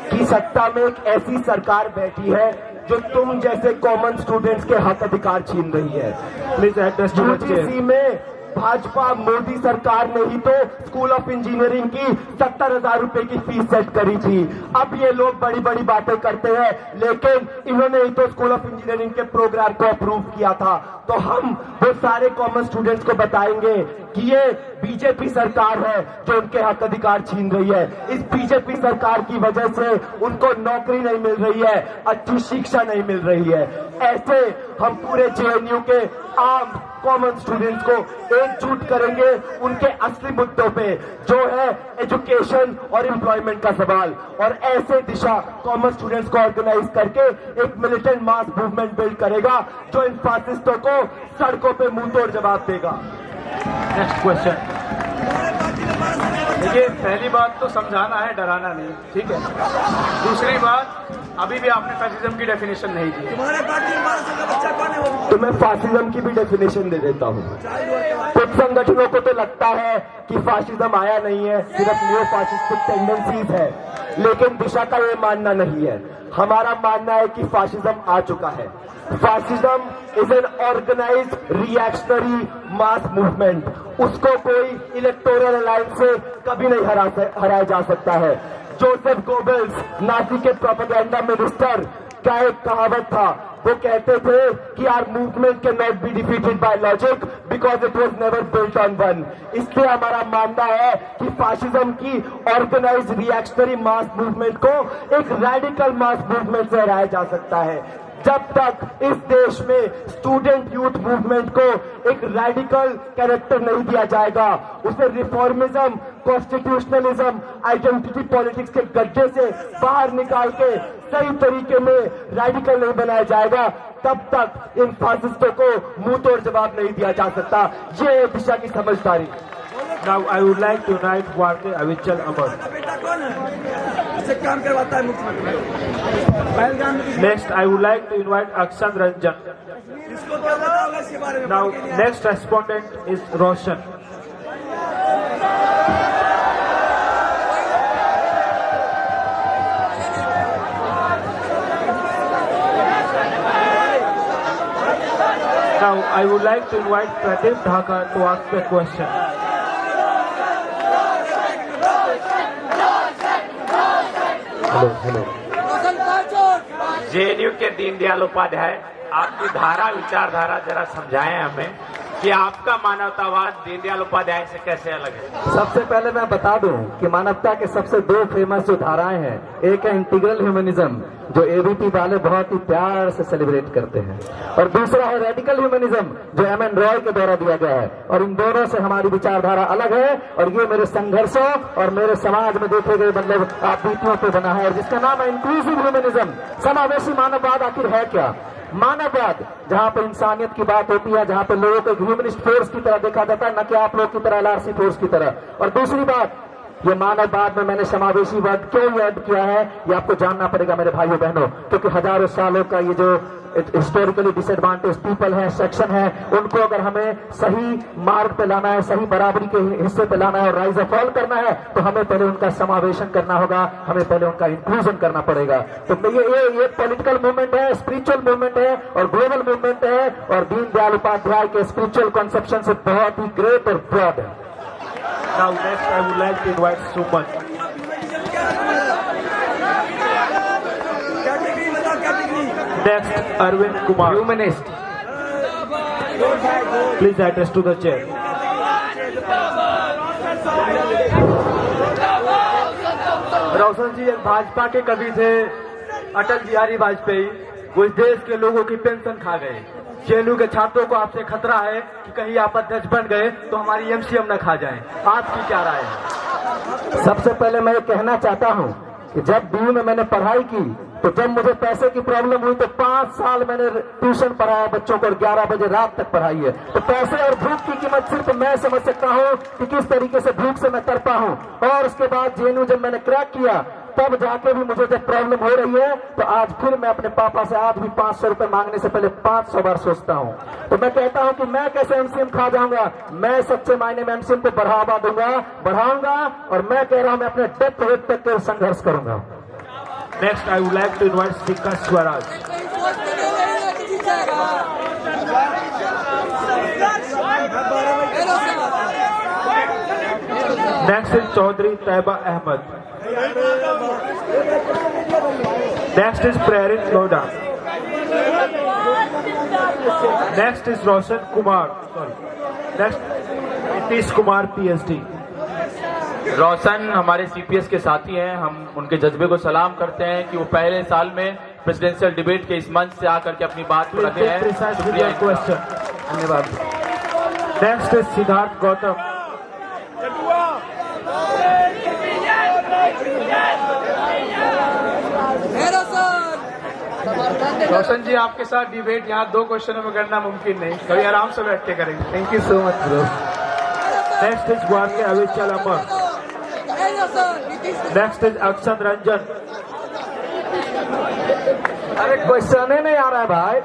कि सत्ता में एक ऐसी सरकार बैठी है जो तुम जैसे कॉमन स्टूडेंट्स के हक अधिकार छीन रही है। प्लीज एडजस्ट यूजीसी में भाजपा मोदी सरकार ने ही तो स्कूल ऑफ इंजीनियरिंग की 70,000 रुपए की फीस सेट करी थी। अब ये लोग बड़ी बड़ी बातें करते हैं लेकिन इन्होंने ही तो स्कूल ऑफ इंजीनियरिंग के प्रोग्राम को अप्रूव किया था। तो हम वो सारे कॉमन स्टूडेंट्स को बताएंगे कि ये बीजेपी सरकार है जो उनके हक अधिकार छीन रही है। इस बीजेपी सरकार की वजह से उनको नौकरी नहीं मिल रही है, अच्छी शिक्षा नहीं मिल रही है। ऐसे हम पूरे जेएनयू के आम कॉमन स्टूडेंट्स को एकजुट करेंगे उनके असली मुद्दों पे, जो है एजुकेशन और एम्प्लॉयमेंट का सवाल। और ऐसे दिशा कॉमन स्टूडेंट्स को ऑर्गेनाइज करके एक मिलिटेंट मास मूवमेंट बिल्ड करेगा जो इन फासिस्टों को सड़कों पे मुंह तोड़ जवाब देगा। Next question. देखिए, पहली बात तो समझाना है, डराना नहीं, ठीक है। दूसरी बात, अभी भी आपने फैसिज्म की डेफिनेशन नहीं दी। तुम्हारे पार्टी में 12 साल का बच्चा कौन है? वो तो मैं फासिज्म की भी डेफिनेशन दे देता हूँ। कुछ संगठनों को तो लगता है कि फासिज्म आया नहीं है, सिर्फ न्यू फासिस्टिक टेंडेंसीज है, लेकिन दिशा का ये मानना नहीं है। हमारा मानना है कि फासिज्म आ चुका है। Fascism is an organised reactionary mass movement. उसको कोई इलेक्टोरल अलायंस से कभी नहीं हराया जा सकता है। जोसेफ गोबेल्स, नाजी के प्रोपेगेंडा मिनिस्टर, का एक कहावत था, वो कहते थे कि our movement cannot be defeated by logic because it was never built on one. इसलिए हमारा मानना है कि फासिज्म की ऑर्गेनाइज्ड रिएक्शनरी मास मूवमेंट को एक रैडिकल मास मूवमेंट से हराया जा सकता है। जब तक इस देश में स्टूडेंट यूथ मूवमेंट को एक रैडिकल कैरेक्टर नहीं दिया जाएगा, उसे रिफॉर्मिज्म, कॉन्स्टिट्यूशनलिज्म, आइडेंटिटी पॉलिटिक्स के गड्ढे से बाहर निकाल के सही तरीके में रैडिकल नहीं बनाया जाएगा, तब तक इन फासिस्टों को मुंह तोड़ जवाब नहीं दिया जा सकता। ये दिशा की समझदारी। Now I would like to invite Warke Avichal Amar. बेटा कौन है? इसे काम करवाता है मुख्यमंत्री। Next I would like to invite Akshan Ranjan. इसको तो पता होगा इसके बारे में। Now next respondent is Roshan. Now I would like to invite Pradeep Dhaka to ask a question. JNU के दीनदयाल उपाध्याय आपकी धारा विचारधारा जरा समझाएं हमें कि आपका मानवतावाद दीनदयाल उपाध्याय से कैसे अलग है। सबसे पहले मैं बता दूं कि मानवता के सबसे दो फेमस जो धाराएं हैं, एक है इंटीग्रल ह्यूमनिज्म जो एबीपी वाले बहुत ही प्यार से सेलिब्रेट करते हैं, और दूसरा है रेडिकल ह्यूमनिज्म जो एमएन रॉय के द्वारा दिया गया है। और इन दोनों से हमारी विचारधारा अलग है और ये मेरे संघर्षों और मेरे समाज में देखे गए मतलब आपबीतियों पे बना है, और जिसका नाम है इंक्लूसिव ह्यूमनिज्म। समावेशी मानववाद आखिर है क्या? मानववाद जहां पर इंसानियत की बात होती है, जहां पर लोगों को ह्यूमनिस्ट फोर्स की तरह देखा जाता है, न कि आप लोग की तरह एलआरसी फोर्स की तरह। और दूसरी बात, ये मानववाद में मैंने समावेशीवाद क्यों ऐड किया है ये आपको जानना पड़ेगा मेरे भाइयों बहनों, क्योंकि हजारों सालों का ये जो हिस्टोरिकली डिसएडवांटेज पीपल है, सेक्शन है, उनको अगर हमें सही मार्ग पे लाना है, सही बराबरी के हिस्से पे लाना है और राइज ऑफ ऑल करना है, तो हमें पहले उनका समावेशन करना होगा, हमें पहले उनका इंक्लूजन करना पड़ेगा। तो ये पॉलिटिकल मूवमेंट है, स्पिरिचुअल मूवमेंट है और ग्लोबल मूवमेंट है, और दीनदयाल उपाध्याय के स्पिरिचुअल कॉन्सेप्शन से बहुत ही ग्रेट और ब्रॉड है। Now next I would like to invite Suman. Next Arvind Kumar. Humanist. Please address to the chair. रोशन जी भाजपा के कवि थे अटल बिहारी वाजपेयी, वो इस देश के लोगों की पेंशन खा गए। जेएनयू के छात्रों को आपसे खतरा है कि कहीं आप अध्यक्ष बन गए तो हमारी एमसीएम न खा जाएं, आपकी क्या राय है? सबसे पहले मैं ये कहना चाहता हूं कि जब बीयू में मैंने पढ़ाई की तो जब मुझे पैसे की प्रॉब्लम हुई तो 5 साल मैंने ट्यूशन पढ़ाया बच्चों को और 11 बजे रात तक पढ़ाई है। तो पैसे और भूख की कीमत सिर्फ मैं समझ सकता हूं कि किस तरीके से भूख से मैं तड़पा हूं। और उसके बाद जेएनयू जब मैंने क्रैक किया तब जाके भी मुझे जब प्रॉब्लम हो रही है तो आज फिर मैं अपने पापा से आज भी 500 रुपए मांगने से पहले 500 बार सोचता हूं। तो मैं कहता हूं कि मैं कैसे एमसीएम खा जाऊंगा, मैं सच्चे मायने में एमसीएम को बढ़ावा दूंगा, बढ़ाऊंगा, और मैं कह रहा हूं मैं अपने डेथ वेट तक संघर्ष करूंगा। Next I would like to invite Sikha Swaraj. Next is Chaudhry Taiba Ahmed. Next is Prerit Loda. Next is Roshan Kumar. Next Nitish Kumar PhD. रोशन हमारे सीपीएस के साथी हैं, हम उनके जज्बे को सलाम करते हैं कि वो पहले साल में प्रेसिडेंशियल डिबेट के इस मंच से आकर के अपनी बात को रखे हैं। धन्यवाद। Next is Siddharth Gautam. रोशन जी आपके साथ डिबेट यहाँ 2 क्वेश्चनों में करना मुमकिन नहीं, कभी आराम से बैठ के करेंगे। Thank you so much bro. Next is ग्वाके अविचल अमर। Next is Akshat Ranjan. अरे क्वेश्चन ही नहीं आ रहा है भाई।